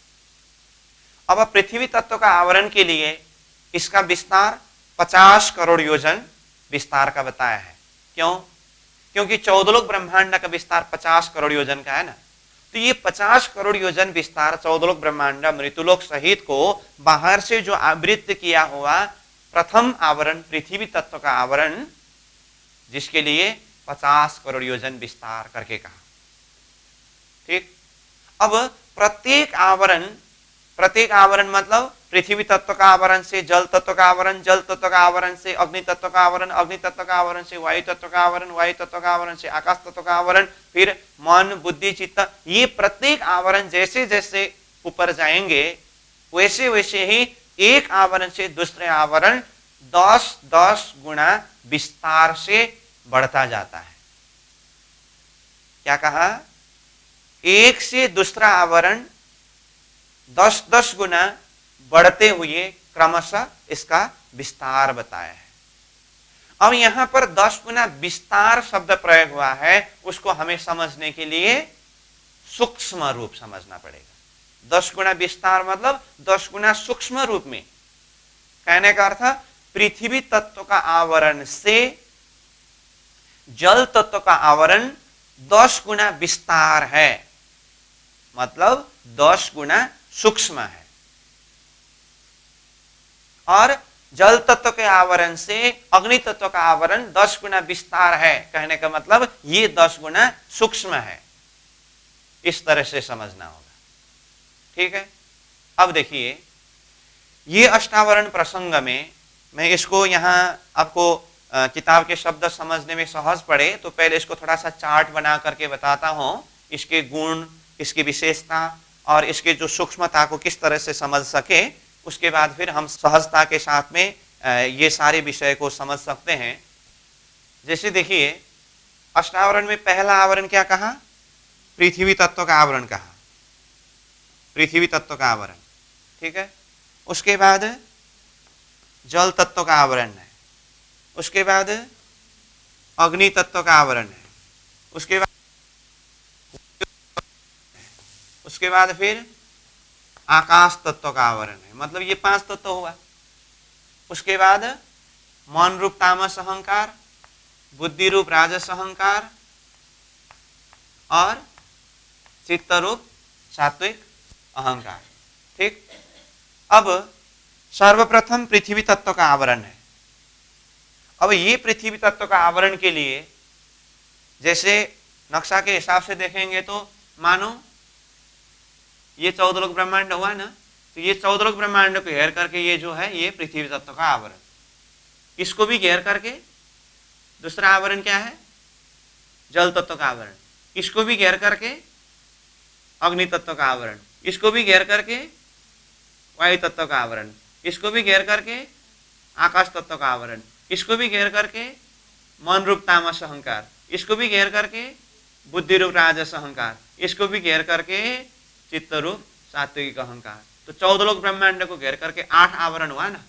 अब पृथ्वी तत्व का आवरण के लिए इसका विस्तार 50 करोड़ योजन विस्तार का बताया है। क्यों? क्योंकि 14 लोक ब्रह्मांड का विस्तार 50 करोड़ योजन का है ना। तो ये 50 करोड़ योजन विस्तार 14 लोक ब्रह्मांड मृत्युलोक सहित को बाहर से जो आवृत किया हुआ प्रथम आवरण पृथ्वी तत्व का आवरण, जिसके लिए 50 करोड़ योजन विस्तार करके कहा। ठीक। अब प्रत्येक आवरण मतलब पृथ्वी तत्व का आवरण से जल तत्व का आवरण, जल तत्व का आवरण से अग्नि तत्व का आवरण, अग्नि तत्व का आवरण से वायु तत्व का आवरण, वायु तत्व का आवरण से आकाश तत्व का आवरण, फिर मन, बुद्धि, चित्त, ये प्रत्येक आवरण जैसे जैसे ऊपर जाएंगे वैसे वैसे ही एक आवरण से दूसरे आवरण 10-10 गुना विस्तार से बढ़ता जाता है। क्या कहा? एक से दूसरा आवरण 10-10 गुना बढ़ते हुए क्रमशः इसका विस्तार बताया है। अब यहां पर 10 गुना विस्तार शब्द प्रयोग हुआ है, उसको हमें समझने के लिए सूक्ष्म रूप समझना पड़ेगा। 10 गुना विस्तार मतलब 10 गुना सूक्ष्म रूप में। कहने का अर्थ पृथ्वी तत्व का आवरण से जल तत्व का आवरण 10 गुना विस्तार है, मतलब 10 गुना सूक्ष्म है। और जल तत्व के आवरण से अग्नि तत्व का आवरण 10 गुना विस्तार है, कहने का मतलब ये 10 गुना सूक्ष्म है। इस तरह से समझना होगा। ठीक है। अब देखिए ये अष्टावरण प्रसंग में मैं इसको यहां आपको किताब के शब्द समझने में सहज पड़े तो पहले इसको थोड़ा सा चार्ट बना करके बताता हूं। इसके गुण, इसकी विशेषता और इसके जो सूक्ष्मता को किस तरह से समझ सके, उसके बाद फिर हम सहजता के साथ में ये सारे विषय को समझ सकते हैं। जैसे देखिए अष्टावरण में पहला आवरण क्या कहा? पृथ्वी तत्व का आवरण कहा, पृथ्वी तत्व का आवरण। ठीक है। उसके बाद जल तत्व का आवरण है, उसके बाद अग्नि तत्व का आवरण है, उसके बाद फिर आकाश तत्व का आवरण है, मतलब ये 5 तत्व हुआ। उसके बाद मन रूप तामस अहंकार, बुद्धि रूप राजस अहंकार और चित्त रूप सात्विक अहंकार। ठीक। अब सर्वप्रथम पृथ्वी तत्व का आवरण है। अब ये पृथ्वी तत्व का आवरण के लिए जैसे नक्शा के हिसाब से देखेंगे तो मानो ये 14 लोक ब्रह्मांड हुआ ना, तो ये 14 लोक ब्रह्मांड को घेर करके ये जो है ये पृथ्वी तत्व का आवरण, इसको भी घेर करके दूसरा आवरण क्या है? जल तत्व का आवरण, इसको भी घेर करके अग्नि तत्व का आवरण, इसको भी घेर करके वायु तत्व का आवरण, इसको भी घेर करके आकाश तत्व का आवरण, इसको भी घेर करके मन रूप तामस अहंकार, इसको भी घेर करके बुद्धि रूप राजस अहंकार, इसको भी घेर करके चित्त रूप सात्विक अहंकार। तो 14 लोक ब्रह्मांड को घेर करके 8 आवरण हुआ ना।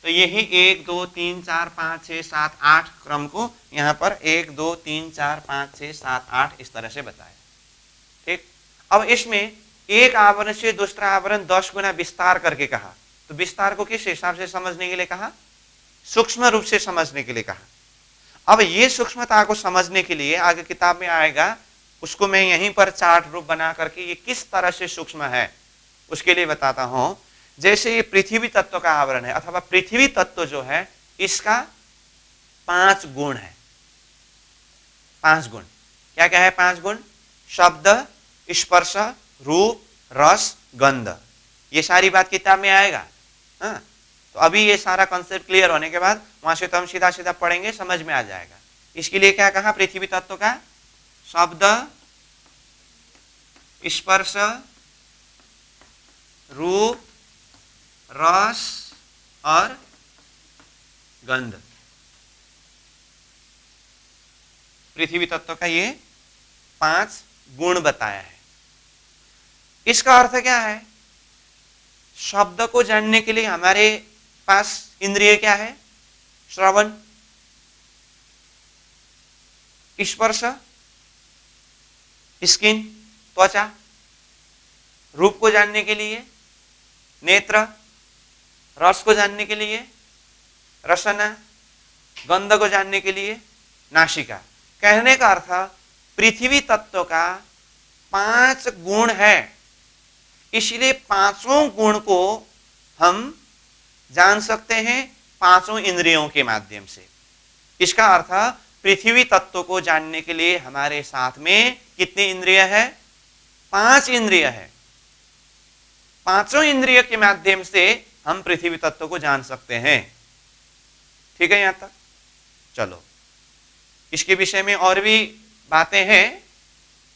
तो यही 1 2 3 4 5 6 7 8 क्रम को यहाँ पर 1 2 3 4 5 6 7 8 इस तरह से बताया। ठीक, अब इसमें एक आवरण से दूसरा आवरण 10 गुना विस्तार करके कहा। तो विस्तार को किस हिसाब से समझने के लिए कहा? सूक्ष्म रूप से समझने के लिए कहा। अब ये सूक्ष्मता को समझने के लिए आगे किताब में आएगा, उसको मैं यहीं पर चार्ट रूप बना करके ये किस तरह से सूक्ष्म है उसके लिए बताता हूं। जैसे ये पृथ्वी तत्व का आवरण है, अथवा पृथ्वी तत्व जो है इसका 5 गुण है। 5 गुण क्या क्या है? 5 गुण शब्द, स्पर्श, रूप, रस, गंध। ये सारी बात किताब में आएगा। हाँ, तो अभी ये सारा कॉन्सेप्ट क्लियर होने के बाद वहां से तो हम सीधा सीधा पढ़ेंगे, समझ में आ जाएगा। इसके लिए क्या कहा? पृथ्वी तत्व का शब्द, स्पर्श, रूप, रस और गंध। पृथ्वी तत्व का ये 5 गुण बताया है। इसका अर्थ क्या है? शब्द को जानने के लिए हमारे पास इंद्रिय क्या है? श्रवण, स्पर्श, स्किन, त्वचा। रूप को जानने के लिए नेत्र, रस को जानने के लिए रसना, गंध को जानने के लिए नासिका। कहने का अर्थ पृथ्वी तत्व का 5 गुण है, इसलिए 5 गुण को हम जान सकते हैं 5 इंद्रियों के माध्यम से। इसका अर्थ पृथ्वी तत्व को जानने के लिए हमारे साथ में कितने इंद्रिय है? 5 इंद्रिय है। 5 इंद्रिय के माध्यम से हम पृथ्वी तत्व को जान सकते हैं। ठीक है यहां तक? चलो, इसके विषय में और भी बातें हैं,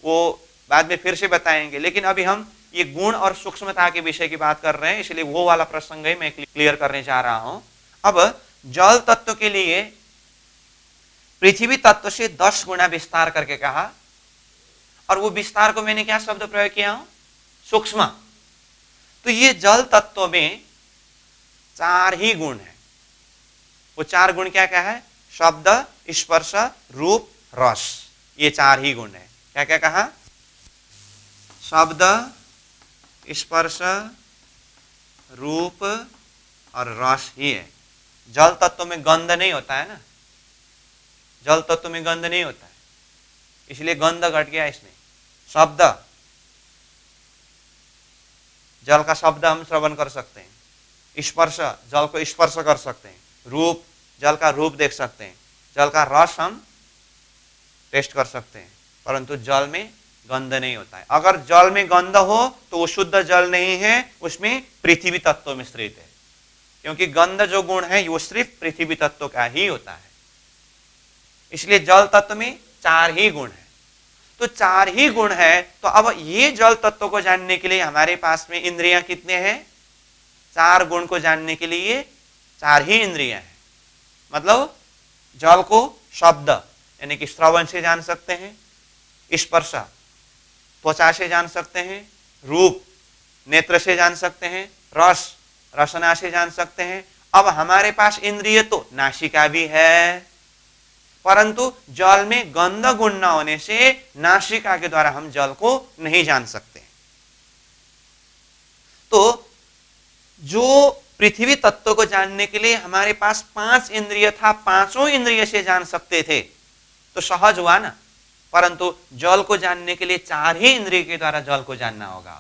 वो बाद में फिर से बताएंगे, लेकिन अभी हम ये गुण और सूक्ष्मता के विषय की बात कर रहे हैं, इसलिए वो वाला प्रसंग ही मैं क्लियर करने जा रहा हूं। अब जल तत्व के लिए पृथ्वी तत्व से 10 गुना विस्तार करके कहा, और वो विस्तार को मैंने क्या शब्द प्रयोग किया हूं? सूक्ष्म। तो ये जल तत्व में 4 ही गुण है। वो 4 गुण क्या क्या है? शब्द, स्पर्श, रूप, रस। ये 4 ही गुण है। क्या क्या कहा? शब्द, स्पर्श, रूप और रस ही है। जल तत्व में गंध नहीं होता है ना, जल तत्व में गंध नहीं होता है, इसलिए गंध घट गया इसमें। शब्द, जल का शब्द हम श्रवण कर सकते हैं। स्पर्श, जल को स्पर्श कर सकते हैं। रूप, जल का रूप देख सकते हैं। जल का रस हम टेस्ट कर सकते हैं, परंतु जल में गंध नहीं होता है। अगर जल में गंध हो तो वो शुद्ध जल नहीं है, उसमें पृथ्वी तत्व मिश्रित है, क्योंकि गंध जो गुण है वो सिर्फ पृथ्वी तत्व का ही होता है। इसलिए जल तत्व में 4 ही गुण है। तो 4 ही गुण है, तो अब ये जल तत्व को जानने के लिए हमारे पास में इंद्रियां कितने हैं? 4 गुण को जानने के लिए 4 ही इंद्रियां हैं। मतलब जल को शब्द यानी कि श्रवण से जान सकते हैं, स्पर्श त्वचा से जान सकते हैं, रूप नेत्र से जान सकते हैं, रस रसना से जान सकते हैं। अब हमारे पास इंद्रिय तो नासिका भी है, परंतु जल में गंध गुण न होने से नासिका के द्वारा हम जल को नहीं जान सकते। तो जो पृथ्वी तत्व को जानने के लिए हमारे पास 5 इंद्रिय था, 5 इंद्रिय से जान सकते थे, तो सहज हुआ ना। परंतु जल को जानने के लिए 4 ही इंद्रिय के द्वारा जल को जानना होगा।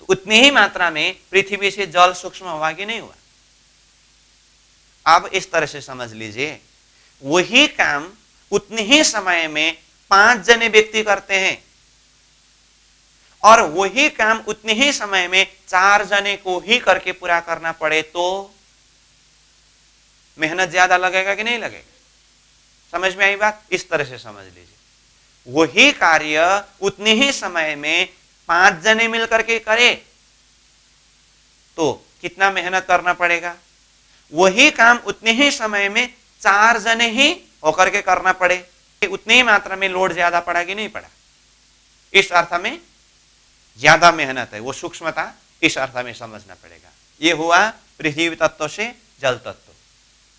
तो उतनी ही मात्रा में पृथ्वी से जल सूक्ष्म हुआ कि नहीं हुआ? अब इस तरह से समझ लीजिए, वही काम उतने ही समय में 5 जने व्यक्ति करते हैं, और वही काम उतने ही समय में 4 जने को ही करके पूरा करना पड़े तो मेहनत ज्यादा लगेगा कि नहीं लगेगा? समझ में आई बात? इस तरह से समझ लीजिए, वही कार्य उतने ही समय में 5 जने मिलकर के करे तो कितना मेहनत करना पड़ेगा, वही काम उतने ही समय में 4 जने ही होकर के करना पड़े, उतनी ही मात्रा में लोड ज्यादा पड़ा कि नहीं पड़ा, इस अर्थ में ज्यादा मेहनत है, वो सूक्ष्मता इस अर्थ में समझना पड़ेगा। ये हुआ पृथ्वी तत्व से जल तत्व।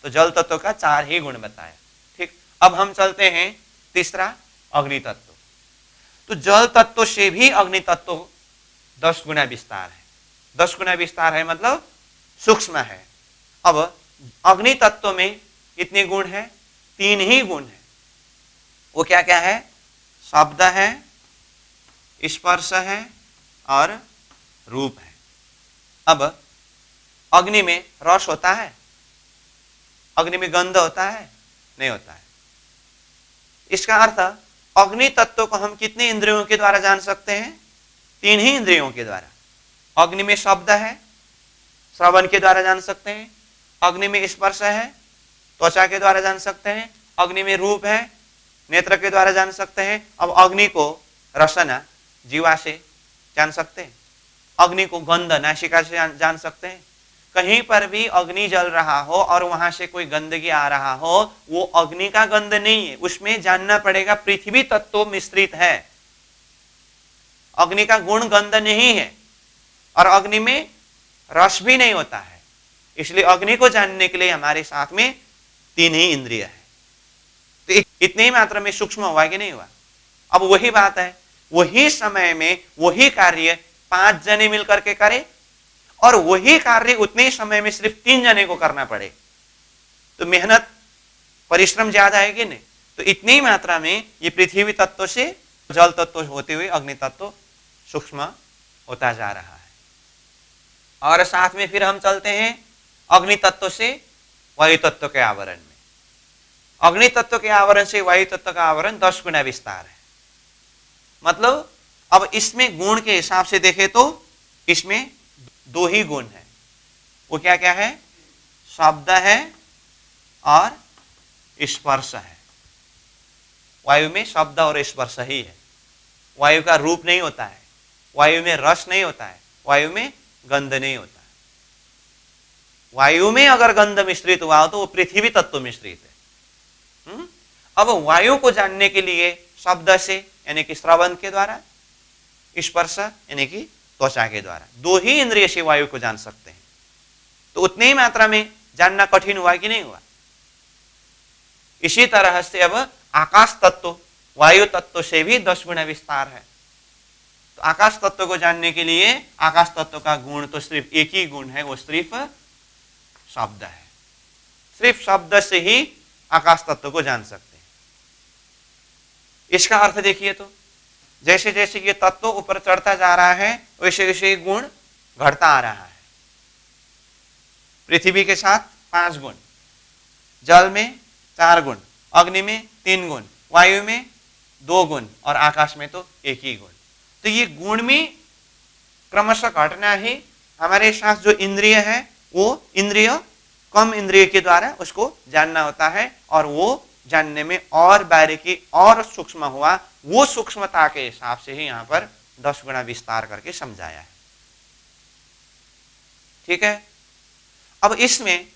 तो जल तत्व का 4 ही गुण बताया। ठीक, अब हम चलते हैं तीसरा अग्नि तत्व। तो जल तत्व से भी अग्नि तत्व 10 गुना विस्तार है। 10 गुना विस्तार है मतलब सूक्ष्म है। अब अग्नि तत्व में कितने गुण है, 3 ही गुण है। वो क्या क्या है, शब्द है, स्पर्श है और रूप है। अब अग्नि में रस होता है, अग्नि में गंध होता है, नहीं होता है। इसका अर्थ अग्नि तत्व को हम कितने इंद्रियों के द्वारा जान सकते हैं, 3 ही इंद्रियों के द्वारा। अग्नि में शब्द है, श्रवण के द्वारा जान सकते हैं। अग्नि में स्पर्श है, त्वचा के द्वारा जान सकते हैं। अग्नि में रूप है, नेत्र के द्वारा जान सकते हैं। अब अग्नि को रसना जीवा से जान सकते हैं, अग्नि को गंध नासिका से जान सकते हैं। कहीं पर भी अग्नि जल रहा हो और वहां से कोई गंदगी आ रहा हो, वो अग्नि का गंध नहीं है, उसमें जानना पड़ेगा पृथ्वी तत्व मिश्रित है। अग्नि का गुण गंध नहीं है और अग्नि में रस भी नहीं होता है। इसलिए अग्नि को जानने के लिए हमारे साथ में 3 ही इंद्रिय है। तो इतनी ही मात्रा में सूक्ष्म हुआ कि नहीं हुआ। अब वही बात है, वही समय में वही कार्य 5 जने मिलकर के करे और वही कार्य उतने समय में सिर्फ 3 जने को करना पड़े, तो मेहनत परिश्रम ज्यादा है कि नहीं। तो इतनी ही मात्रा में ये पृथ्वी तत्व से जल तत्व होते हुए अग्नि तत्व सूक्ष्म होता जा रहा है। और साथ में फिर हम चलते हैं अग्नि तत्व से वायु तत्व के आवरण में। अग्नि तत्व के आवरण से वायु तत्व का आवरण 10 गुना विस्तार है। मतलब अब इसमें गुण के हिसाब से देखें तो इसमें 2 ही गुण है। वो क्या क्या है, शब्द है और स्पर्श है। वायु में शब्द और स्पर्श ही है। वायु का रूप नहीं होता है, वायु में रस नहीं होता है, वायु में गंध नहीं होता है। वायु में अगर गंध मिश्रित हुआ हो तो वो पृथ्वी तत्व मिश्रित है। अब वायु को जानने के लिए शब्द से यानी कि श्रवण के द्वारा, स्पर्श यानी कि त्वचा के द्वारा, 2 ही इंद्रिय से वायु को जान सकते हैं। तो उतनी ही मात्रा में जानना कठिन हुआ कि नहीं हुआ। इसी तरह से अब आकाश तत्व वायु तत्व से भी 10 गुना विस्तार है। तो आकाश तत्व को जानने के लिए आकाश तत्व का गुण तो सिर्फ एक ही गुण है, वो सिर्फ शब्द है। सिर्फ शब्द से ही आकाश तत्व को जान सकते हैं। इसका अर्थ देखिए तो जैसे जैसे ये तत्व ऊपर चढ़ता जा रहा है वैसे वैसे गुण घटता आ रहा है। पृथ्वी के साथ 5 गुण, जल में 4 गुण, अग्नि में 3 गुण, वायु में 2 गुण और आकाश में तो 1 ही गुण। तो ये गुण में क्रमशः घटना ही हमारे साथ जो इंद्रिय है वो इंद्रिय कम इंद्रिय के द्वारा उसको जानना होता है और वो जानने में और बारीकी और सूक्ष्म हुआ। वो सूक्ष्मता के हिसाब से ही यहां पर 10 गुना विस्तार करके समझाया है। ठीक है, अब इसमें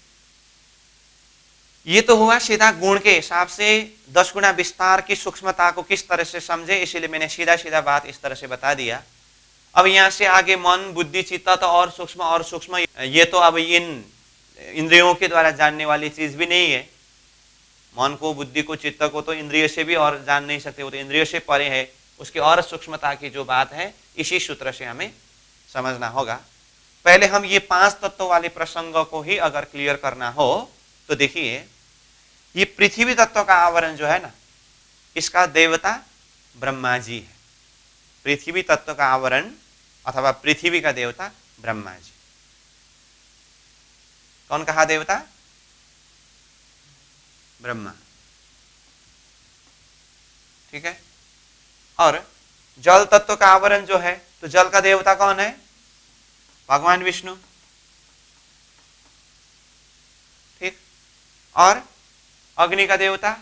ये तो हुआ सीधा गुण के हिसाब से 10 गुना विस्तार की सूक्ष्मता को किस तरह से समझे, इसीलिए मैंने सीधा सीधा बात इस तरह से बता दिया। अब यहां से आगे मन बुद्धि चित्त तो और सूक्ष्म, ये तो अब इन इंद्रियों के द्वारा जानने वाली चीज भी नहीं है। मन को, बुद्धि को, चित्त को तो इंद्रिय से भी और जान नहीं सकते, वो तो इंद्रिय से परे है। उसकी और सूक्ष्मता की जो बात है इसी सूत्र से हमें समझना होगा। पहले हम ये 5 तत्व वाले प्रसंग को ही अगर क्लियर करना हो तो देखिए, ये पृथ्वी तत्व का आवरण जो है ना, इसका देवता ब्रह्मा जी है। पृथ्वी तत्व का आवरण अथवा पृथ्वी का देवता ब्रह्मा जी। कौन कहा देवता? ब्रह्मा। ठीक है, और जल तत्व का आवरण जो है, तो जल का देवता कौन है? भगवान विष्णु। ठीक, और अग्नि का देवता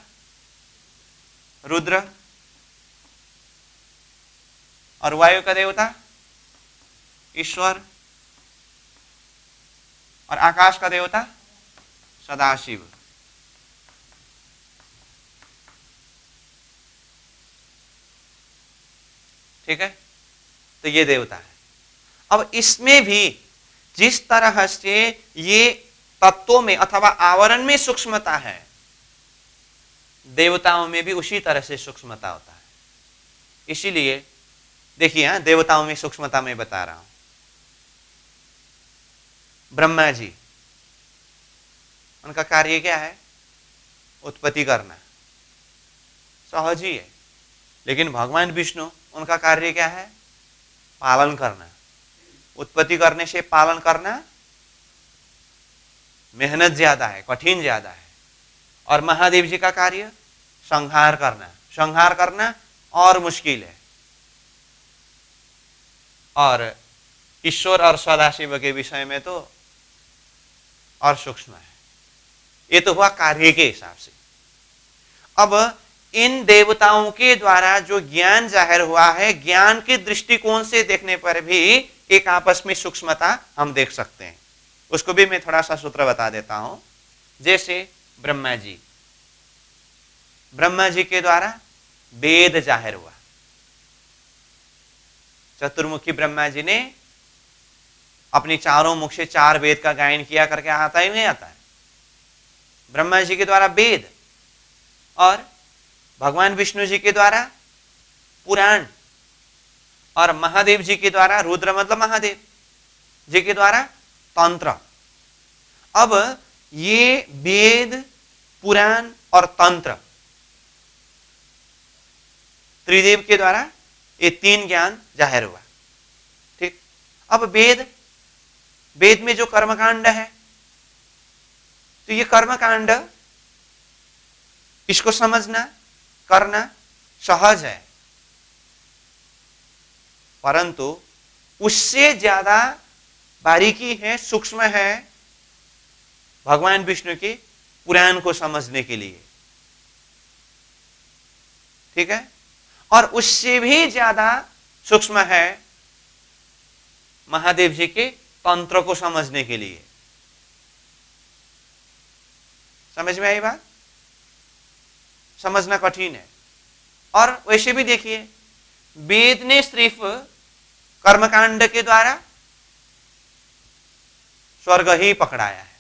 रुद्र, और वायु का देवता ईश्वर, और आकाश का देवता सदाशिव। ठीक है, तो ये देवता है। अब इसमें भी जिस तरह से ये तत्वों में अथवा आवरण में सूक्ष्मता है, देवताओं में भी उसी तरह से सूक्ष्मता होता है। इसीलिए देखिए, देवताओं में सूक्ष्मता मैं बता रहा हूं। ब्रह्मा जी, उनका कार्य क्या है? उत्पत्ति करना, सहज ही है। लेकिन भगवान विष्णु, उनका कार्य क्या है? पालन करना। उत्पत्ति करने से पालन करना मेहनत ज्यादा है, कठिन ज्यादा है। और महादेव जी का कार्य संहार करना। संहार करना और मुश्किल है। और ईश्वर और सदाशिव के विषय में तो और सूक्ष्म है। ये तो हुआ कार्य के हिसाब से। अब इन देवताओं के द्वारा जो ज्ञान जाहिर हुआ है, ज्ञान के दृष्टिकोण से देखने पर भी एक आपस में सूक्ष्मता हम देख सकते हैं। उसको भी मैं थोड़ा सा सूत्र बता देता हूं। जैसे ब्रह्मा जी के द्वारा वेद जाहिर हुआ। चतुर्मुखी ब्रह्मा जी ने अपनी चारों मुख से 4 वेद का गायन किया करके आता ही नहीं आता है। ब्रह्मा जी के द्वारा वेद, और भगवान विष्णु जी के द्वारा पुराण, और महादेव जी के द्वारा, रुद्र मतलब महादेव जी के द्वारा तंत्र। अब ये वेद, पुराण और तंत्र, त्रिदेव के द्वारा ये 3 ज्ञान जाहिर हुआ। ठीक। अब वेद में जो कर्मकांड है, तो ये कर्मकांड, इसको समझना, करना सहज है। परंतु उससे ज्यादा बारीकी है, सूक्ष्म है भगवान विष्णु के पुराण को समझने के लिए। ठीक है। और उससे भी ज्यादा सूक्ष्म है महादेव जी के तंत्र को समझने के लिए। समझ में आई बात? समझना कठिन है। और वैसे भी देखिए, वेद ने सिर्फ कर्मकांड के द्वारा स्वर्ग ही पकड़ाया है,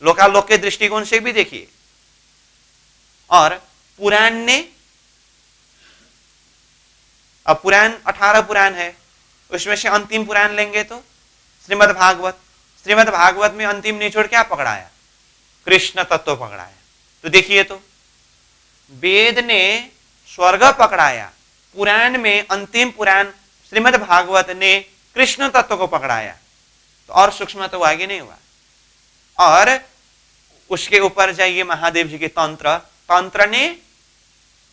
लोकालोक के दृष्टिकोण से भी देखिए। और पुराण ने, अब पुराण 18 पुराण है, उसमें से अंतिम पुराण लेंगे तो श्रीमद् भागवत। श्रीमद् भागवत में अंतिम निचोड़ क्या पकड़ाया? कृष्ण तत्व पकड़ाया। तो देखिए, तो वेद ने स्वर्ग पकड़ाया, पुराण में अंतिम पुराण श्रीमद् भागवत ने कृष्ण तत्व को पकड़ाया। तो और सूक्ष्म तो आगे नहीं हुआ। और उसके ऊपर जाइए महादेव जी के तंत्र। तंत्र ने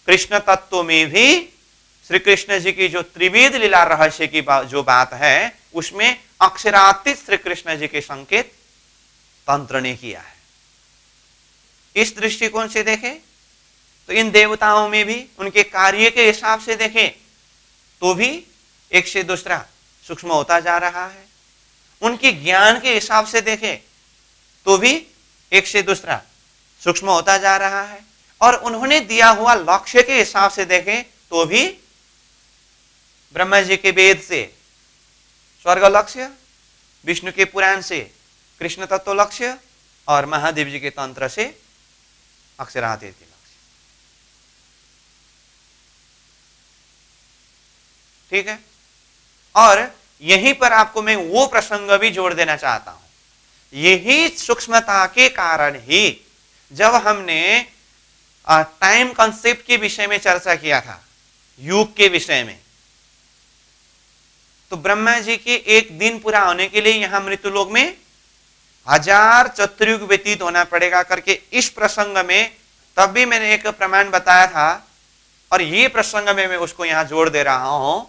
कृष्ण तत्व में भी श्री कृष्ण जी की जो त्रिवेद लीला रहस्य की जो बात है, उसमें अक्षरातीत श्री कृष्ण जी के संकेत तंत्र ने किया है। इस दृष्टिकोण से देखें तो इन देवताओं में भी उनके कार्य के हिसाब से देखें तो भी एक से दूसरा सूक्ष्म होता जा रहा है। उनके ज्ञान के हिसाब से देखें तो भी एक से दूसरा सूक्ष्म होता जा रहा है। और उन्होंने दिया हुआ लक्ष्य के हिसाब से देखें तो भी ब्रह्मा जी के वेद से स्वर्ग लक्ष्य, विष्णु के पुराण से कृष्ण तत्व लक्ष्य, और महादेव जी के तंत्र से अक्षरातीत लक्ष्य। ठीक है। और यहीं पर आपको मैं वो प्रसंग भी जोड़ देना चाहता हूं। यही सूक्ष्मता के कारण ही जब हमने टाइम कॉन्सेप्ट के विषय में चर्चा किया था, युग के विषय में, तो ब्रह्मा जी के एक दिन पूरा होने के लिए यहां मृत्युलोक में 1000 चतुर्युग व्यतीत होना पड़ेगा करके इस प्रसंग में तब भी मैंने एक प्रमाण बताया था। और ये प्रसंग में मैं उसको यहां जोड़ दे रहा हूं।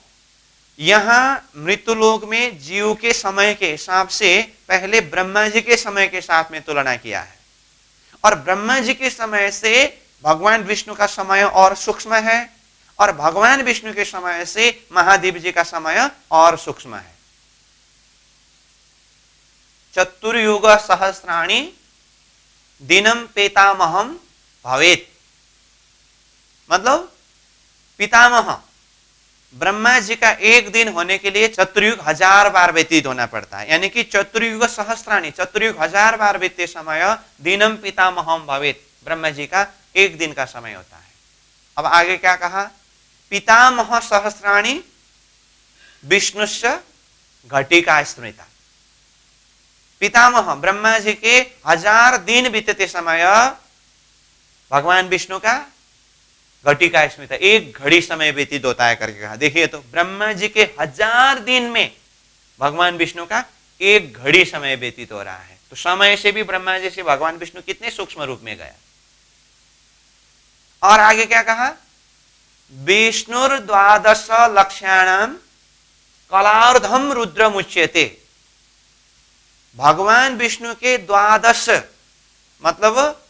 यहां मृत्युलोक में जीव के समय के हिसाब से पहले ब्रह्मा जी के समय के साथ में तुलना किया है। और ब्रह्मा जी के समय से भगवान विष्णु का समय और सूक्ष्म है, और भगवान विष्णु के समय से महादेव जी का समय और सूक्ष्म है। चतुर्युग सहस्राणि दिनम पितामहम भवेत। मतलब पितामह ब्रह्मा जी का एक दिन होने के लिए चतुर्युग 1000 बार व्यतीत होना पड़ता है, यानी कि चतुर्युग सहस्राणि, चतुर्युग 1000 बार व्यतीत समय दिनम पितामहम भवेत, ब्रह्मा जी का एक दिन का समय होता है। अब आगे क्या कहा, पितामह सहस्राणि विष्णुश्च घटिका स्मृता। पितामह ब्रह्मा जी के 1000 दिन बीतते समय भगवान विष्णु का घटिका स्मृता, एक घड़ी समय व्यतीत होता है करके कहा। देखिए तो ब्रह्मा जी के 1000 दिन में भगवान विष्णु का एक घड़ी समय व्यतीत हो रहा है। तो समय से भी ब्रह्मा जी से भगवान विष्णु कितने सूक्ष्म रूप में गया। और आगे क्या कहा, विष्णुर द्वादश लक्ष्याणाम कलार्धम रुद्र मुच्यते। भगवान विष्णु के 12 मतलब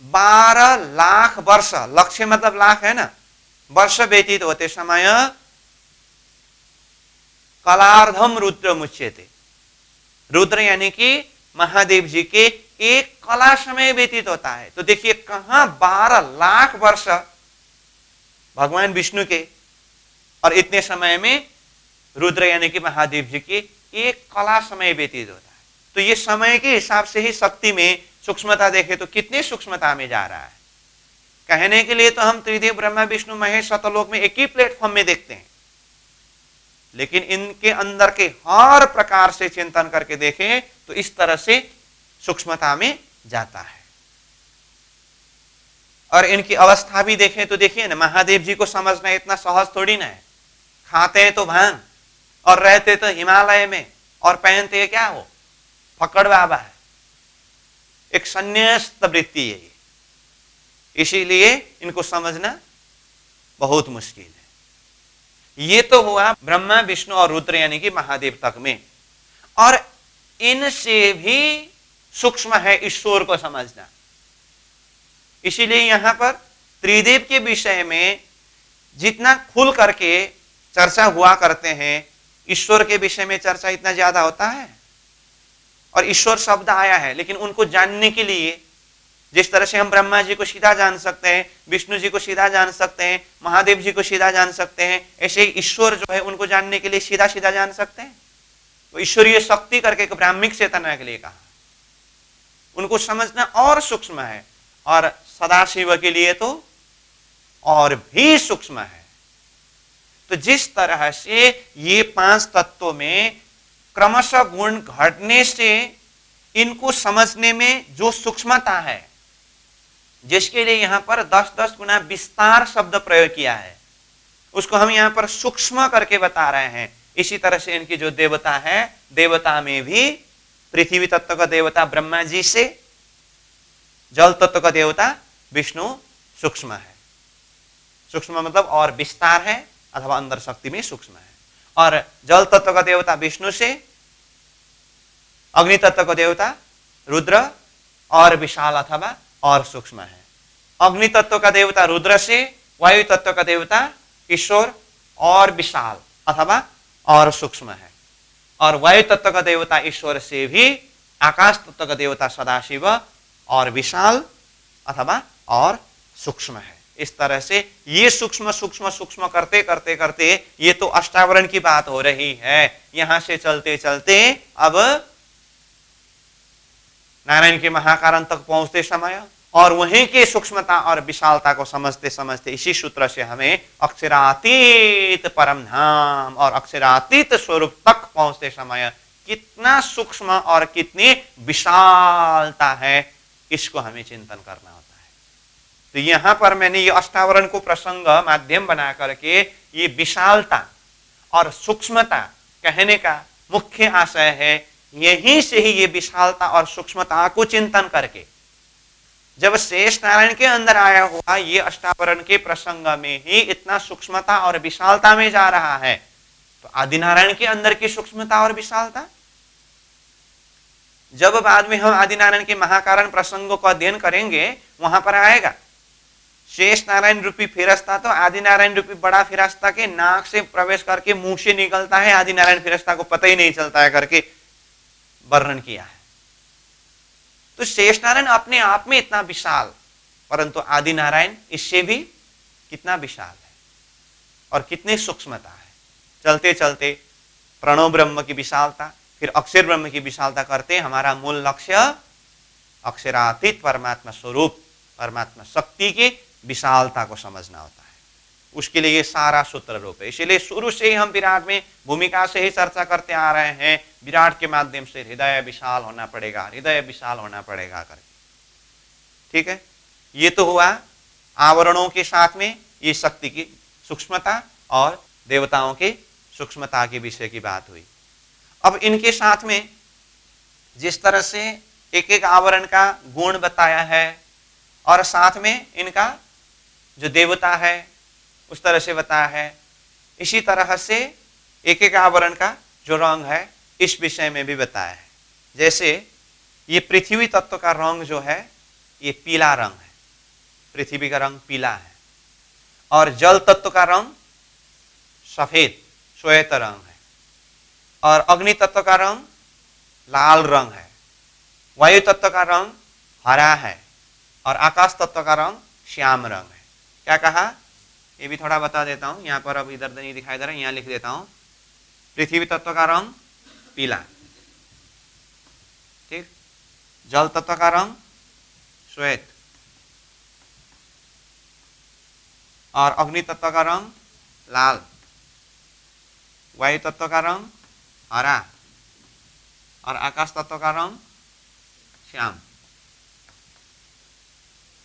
12 लाख वर्ष, लक्ष्य मतलब लाख है ना, वर्ष व्यतीत होते समय कलार्धम रुद्र मुच्यते। रुद्र यानी कि महादेव जी के एक कला समय व्यतीत होता है। तो देखिए कहां 12 लाख वर्ष भगवान विष्णु के, और इतने समय में रुद्र यानी कि महादेव जी के एक कला समय व्यतीत होता है। तो ये समय के हिसाब से ही शक्ति में सूक्ष्मता देखे तो कितनी सूक्ष्मता में जा रहा है। कहने के लिए तो हम त्रिदेव ब्रह्मा विष्णु महेश सतलोक में एक ही प्लेटफॉर्म में देखते हैं, लेकिन इनके अंदर के हर प्रकार से चिंतन करके देखें तो इस तरह से सूक्ष्मता में जाता है। और इनकी अवस्था भी देखें तो देखिए ना, महादेव जी को समझना इतना सहज थोड़ी ना है। खाते हैं तो भांग और रहते तो हिमालय में और पहनते क्या हो, फकड़ बाबा है, एक संन्यास्त वृत्ति है। इसीलिए इनको समझना बहुत मुश्किल है। ये तो हुआ ब्रह्मा विष्णु और रुद्र यानी कि महादेव तक में, और इनसे भी सूक्ष्म है ईश्वर को समझना। इसीलिए यहां पर त्रिदेव के विषय में जितना खुल करके चर्चा हुआ करते हैं, ईश्वर के विषय में चर्चा इतना ज्यादा होता है। और ईश्वर शब्द आया है, लेकिन उनको जानने के लिए जिस तरह से हम ब्रह्मा जी को सीधा जान सकते हैं, विष्णु जी को सीधा जान सकते हैं, महादेव जी को सीधा जान सकते हैं, ऐसे ही ईश्वर जो है उनको जानने के लिए सीधा सीधा जान सकते हैं। तो ईश्वरीय शक्ति करके एक ब्राह्मिक चेतना के लिए कहा, उनको समझना और सूक्ष्म है। और सदाशिव के लिए तो और भी सूक्ष्म है। तो जिस तरह से ये 5 तत्वों में क्रमशः गुण घटने से इनको समझने में जो सूक्ष्मता है, जिसके लिए यहां पर 10-10 गुना विस्तार शब्द प्रयोग किया है, उसको हम यहां पर सूक्ष्म करके बता रहे हैं। इसी तरह से इनकी जो देवता है, देवता में भी पृथ्वी तत्व का देवता ब्रह्मा जी से, जल तत्व का देवता विष्णु सूक्ष्म है। सूक्ष्म मतलब और विस्तार है अथवा अंदर शक्ति में सूक्ष्म है। और जल तत्व का देवता विष्णु से, अग्नि तत्व का देवता रुद्र और विशाल अथवा और सूक्ष्म है। अग्नि तत्व का देवता रुद्र से, वायु तत्व का देवता ईश्वर और विशाल अथवा और सूक्ष्म है। और वायु तत्व का देवता ईश्वर से भी आकाश तत्व का देवता सदाशिव और विशाल अथवा और सूक्ष्म है। इस तरह से ये सूक्ष्म सूक्ष्म सूक्ष्म करते करते करते ये तो अष्टावरण की बात हो रही है। यहां से चलते चलते अब नारायण के महाकारण तक पहुंचते समय और वहीं के सूक्ष्मता और विशालता को समझते समझते इसी सूत्र से हमें अक्षरातीत परम धाम और अक्षरातीत स्वरूप तक पहुंचते समय कितना सूक्ष्म और कितनी विशालता है, इसको हमें चिंतन करना होता है। तो यहां पर मैंने ये अष्टावरण को प्रसंग माध्यम बना करके ये विशालता और सूक्ष्मता कहने का मुख्य आशय है। यहीं से ही ये विशालता और सूक्ष्मता को चिंतन करके जब शेष नारायण के अंदर आया हुआ ये अष्टावरण के प्रसंग में ही इतना सूक्ष्मता और विशालता में जा रहा है, तो आदि नारायण के अंदर की सूक्ष्मता और विशालता जब बाद में हम आदि नारायण के महाकारण प्रसंगों का अध्ययन करेंगे वहां पर आएगा। शेष नारायण रूपी फिरस्ता तो आदि नारायण रूपी बड़ा फिरस्ता के नाक से प्रवेश करके मुंह से निकलता है, आदि नारायण फिरस्ता को पता ही नहीं चलता है करके वर्णन किया है। तो शेष नारायण अपने आप में इतना विशाल, परंतु आदि नारायण इससे भी कितना विशाल है और कितनी सूक्ष्मता है। चलते चलते प्रणव ब्रह्म की विशालता, फिर अक्षर ब्रह्म की विशालता करते हमारा मूल लक्ष्य अक्षरातीत परमात्मा स्वरूप, परमात्मा शक्ति की विशालता को समझना होता है। उसके लिए ये सारा सूत्र रूप है। इसीलिए शुरू से ही हम विराट में भूमिका से ही चर्चा करते आ रहे हैं, विराट के माध्यम से हृदय विशाल होना पड़ेगा, हृदय विशाल होना पड़ेगा करके। ठीक है, ये तो हुआ आवरणों के साथ में ये शक्ति की सूक्ष्मता और देवताओं की सूक्ष्मता के विषय की बात हुई। अब इनके साथ में जिस तरह से एक एक आवरण का गुण बताया है और साथ में इनका जो देवता है उस तरह से बताया है, इसी तरह से एक एक आवरण का जो रंग है इस विषय में भी बताया है। जैसे ये पृथ्वी तत्व का रंग जो है ये पीला रंग है, पृथ्वी का रंग पीला है, और जल तत्व का रंग सफेद श्वेत रंग है, और अग्नि तत्व का रंग लाल रंग है, वायु तत्व का रंग हरा है, और आकाश तत्व का रंग श्याम रंग है। क्या कहा, ये भी थोड़ा बता देता हूं, यहां पर अब इधर नहीं दिखाई दे रहा है, यहां लिख देता हूं। पृथ्वी तत्व का रंग पीला, ठीक, जल तत्व का रंग श्वेत, और अग्नि तत्व का रंग लाल, वायु तत्व का रंग हरा, और आकाश तत्व का रंग श्याम।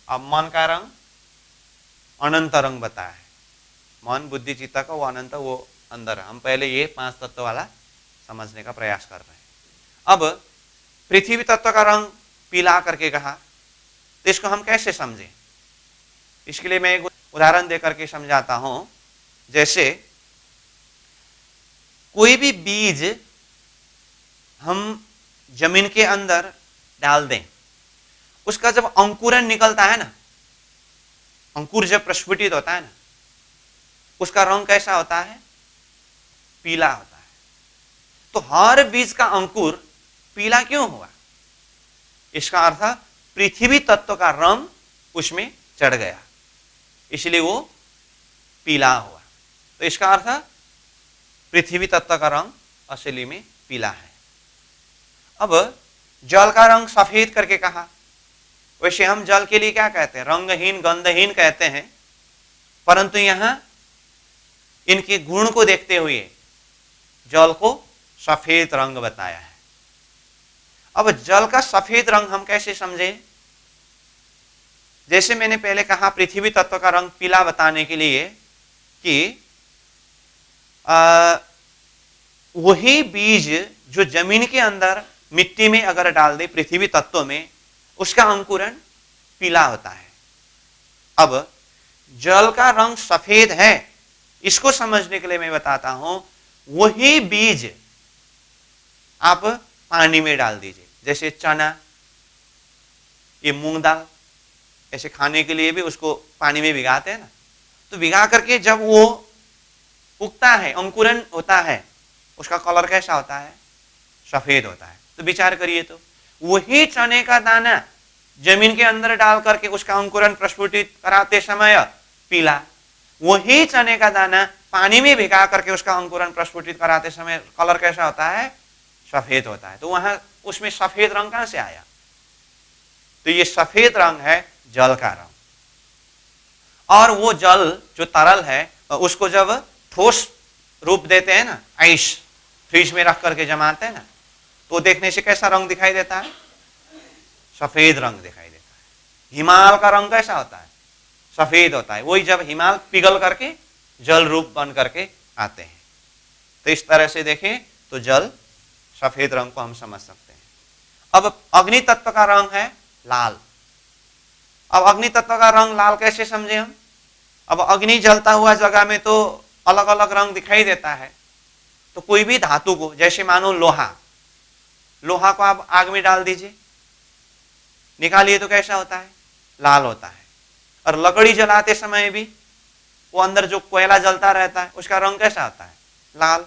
अब मन का रंग अनंत रंग बताया है। मन बुद्धि चित्त का वो अनंत, वो अंदर है। हम पहले ये 5 तत्व वाला समझने का प्रयास कर रहे हैं। अब पृथ्वी तत्व का रंग पीला करके कहा, तो इसको हम कैसे समझें? इसके लिए मैं एक उदाहरण देकर के समझाता हूं। जैसे कोई भी बीज हम जमीन के अंदर डाल दें, उसका जब अंकुरन निकलता है ना, अंकुर जब प्रस्फुटित होता है ना, उसका रंग कैसा होता है? पीला होता है। तो हर बीज का अंकुर पीला क्यों हुआ? इसका अर्थ पृथ्वी तत्व का रंग उसमें चढ़ गया, इसलिए वो पीला हुआ। तो इसका अर्थ पृथ्वी तत्व का रंग असली में पीला है। अब जल का रंग सफेद करके कहा, वैसे हम जल के लिए क्या कहते हैं? रंगहीन गंधहीन कहते हैं, परंतु यहां इनके गुण को देखते हुए जल को सफेद रंग बताया है। अब जल का सफेद रंग हम कैसे समझें? जैसे मैंने पहले कहा पृथ्वी तत्व का रंग पीला बताने के लिए कि वही बीज जो जमीन के अंदर मिट्टी में अगर डाल दे पृथ्वी तत्व में, उसका अंकुरण पीला होता है। अब जल का रंग सफेद है, इसको समझने के लिए मैं बताता हूं, वही बीज आप पानी में डाल दीजिए। जैसे चना, ये मूंग दाल, ऐसे खाने के लिए भी उसको पानी में भिगाते हैं ना, तो भिगा करके जब वो उगता है, अंकुरण होता है, उसका कलर कैसा होता है? सफेद होता है। तो विचार करिए, तो वही चने का दाना जमीन के अंदर डाल करके उसका अंकुरण प्रस्फुटित कराते समय पीला, वही चने का दाना पानी में भिगा करके उसका अंकुरण प्रस्फुटित कराते समय कलर कैसा होता है? सफेद होता है। तो वहां उसमें सफेद रंग कहां से आया? तो ये सफेद रंग है जल का रंग। और वो जल जो तरल है उसको जब ठोस रूप देते हैं ना, आइस फ्रिज में रख करके जमाते हैं ना, तो देखने से कैसा रंग दिखाई देता है? सफेद रंग दिखाई देता है। हिमाल का रंग कैसा होता है? सफेद होता है। वही जब हिमाल पिघल करके जल रूप बन करके आते हैं। तो इस तरह से देखें तो जल सफेद रंग को हम समझ सकते हैं। अब अग्नि तत्व का रंग है लाल। अब अग्नि तत्व का रंग लाल कैसे समझे हम? अब अग्नि जलता हुआ जगह में तो अलग अलग रंग दिखाई देता है। तो कोई भी धातु को, जैसे मानो लोहा, लोहा को आप आग में डाल दीजिए, निकालिए तो कैसा होता है? लाल होता है। और लकड़ी जलाते समय भी वो अंदर जो कोयला जलता रहता है उसका रंग कैसा होता है? लाल।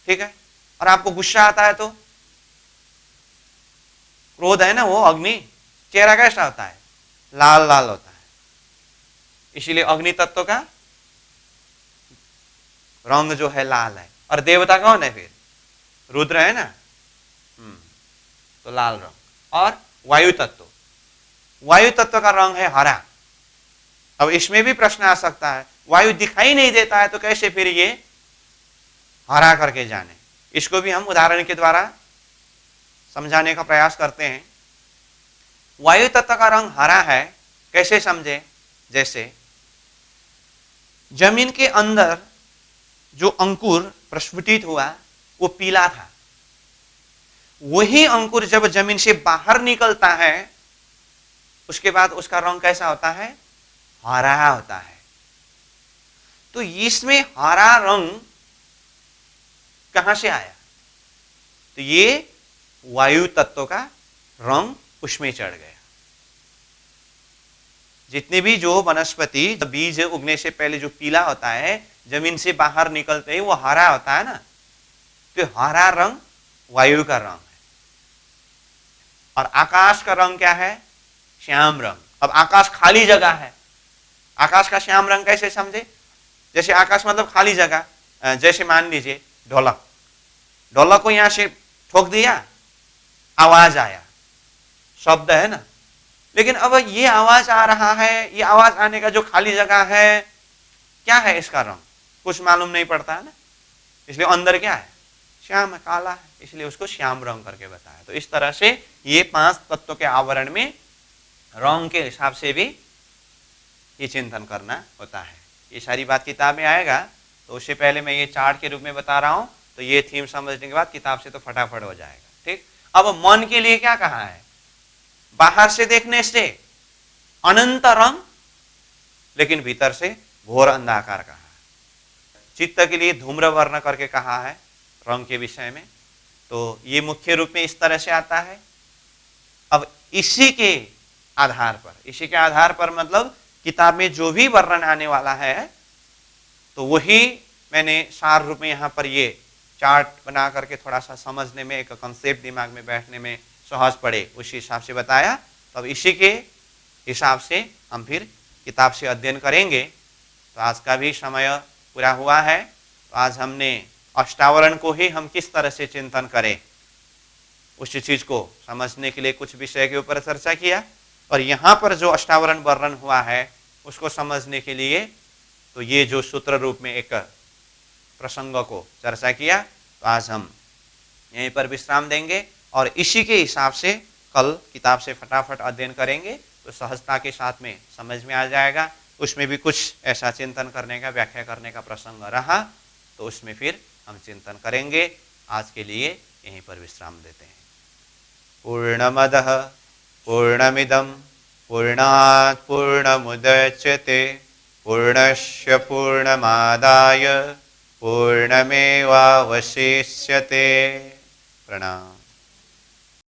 ठीक है। और आपको गुस्सा आता है तो क्रोध है ना, वो अग्नि, चेहरा कैसा होता है? लाल लाल होता है। इसीलिए अग्नि तत्व का रंग जो है लाल है। और देवता कौन है फिर? रुद्र है ना, तो लाल रंग। और वायु तत्व, वायु तत्व का रंग है हरा। अब इसमें भी प्रश्न आ सकता है, वायु दिखाई नहीं देता है तो कैसे फिर ये हरा करके जाने? इसको भी हम उदाहरण के द्वारा समझाने का प्रयास करते हैं। वायु तत्व का रंग हरा है, कैसे समझे? जैसे जमीन के अंदर जो अंकुर प्रस्फुटित हुआ वो पीला था, वही अंकुर जब जमीन से बाहर निकलता है उसके बाद उसका रंग कैसा होता है? हरा होता है। तो इसमें हरा रंग कहां से आया? तो ये वायु तत्व का रंग उसमें चढ़ गया। जितने भी जो वनस्पति बीज उगने से पहले जो पीला होता है, जमीन से बाहर निकलते ही वो हरा होता है ना, तो हरा रंग वायु का रंग है। और आकाश का रंग क्या है? श्याम रंग। अब आकाश खाली जगह है, आकाश का श्याम रंग कैसे समझे? जैसे आकाश मतलब खाली जगह, जैसे मान लीजिए ढोलक, ढोलक को यहां से ठोक दिया, आवाज आया, शब्द है ना, लेकिन अब ये आवाज आ रहा है, ये आवाज आने का जो खाली जगह है, क्या है इसका रंग? कुछ मालूम नहीं पड़ता है ना, इसलिए अंदर क्या है? श्याम है, काला है, इसलिए उसको श्याम रंग करके बताया। तो इस तरह से ये 5 तत्वों के आवरण में रंग के हिसाब से भी ये चिंतन करना होता है। ये सारी बात किताब में आएगा, तो उससे पहले मैं ये चार्ट के रूप में बता रहा हूं, तो ये थीम समझने के बाद किताब से तो फटाफट हो जाएगा। ठीक, अब मन के लिए क्या कहा है? बाहर से देखने से अनंत रंग, लेकिन भीतर से घोर अंधाकार कहा है। चित्त के लिए धूम्र वर्ण करके कहा है रंग के विषय में। तो ये मुख्य रूप में इस तरह से आता है। अब इसी के आधार पर मतलब किताब में जो भी वर्णन आने वाला है, तो वही मैंने सार रूप में यहाँ पर ये चार्ट बना करके थोड़ा सा समझने में, एक कंसेप्ट दिमाग में बैठने में सहज पड़े, उसी हिसाब से बताया। तो अब इसी के हिसाब से हम फिर किताब से अध्ययन करेंगे। तो आज का भी समय पूरा हुआ है। तो आज हमने अष्टावरण को ही हम किस तरह से चिंतन करें, उस चीज को समझने के लिए कुछ विषय के ऊपर चर्चा किया। और यहाँ पर जो अष्टावरण वर्णन हुआ है उसको समझने के लिए तो ये जो सूत्र रूप में एक प्रसंग को चर्चा किया। तो आज हम यहीं पर विश्राम देंगे और इसी के हिसाब से कल किताब से फटाफट अध्ययन करेंगे, तो सहजता के साथ में समझ में आ जाएगा। उसमें भी कुछ ऐसा चिंतन करने का, व्याख्या करने का प्रसंग रहा तो उसमें फिर हम चिंतन करेंगे। आज के लिए यहीं पर विश्राम देते हैं। पूर्णमदः पूर्णमिदं पूर्णात् पूर्णमुदच्यते पूर्णस्य पूर्णमादाय पूर्णमेवावशिष्यते। प्रणाम।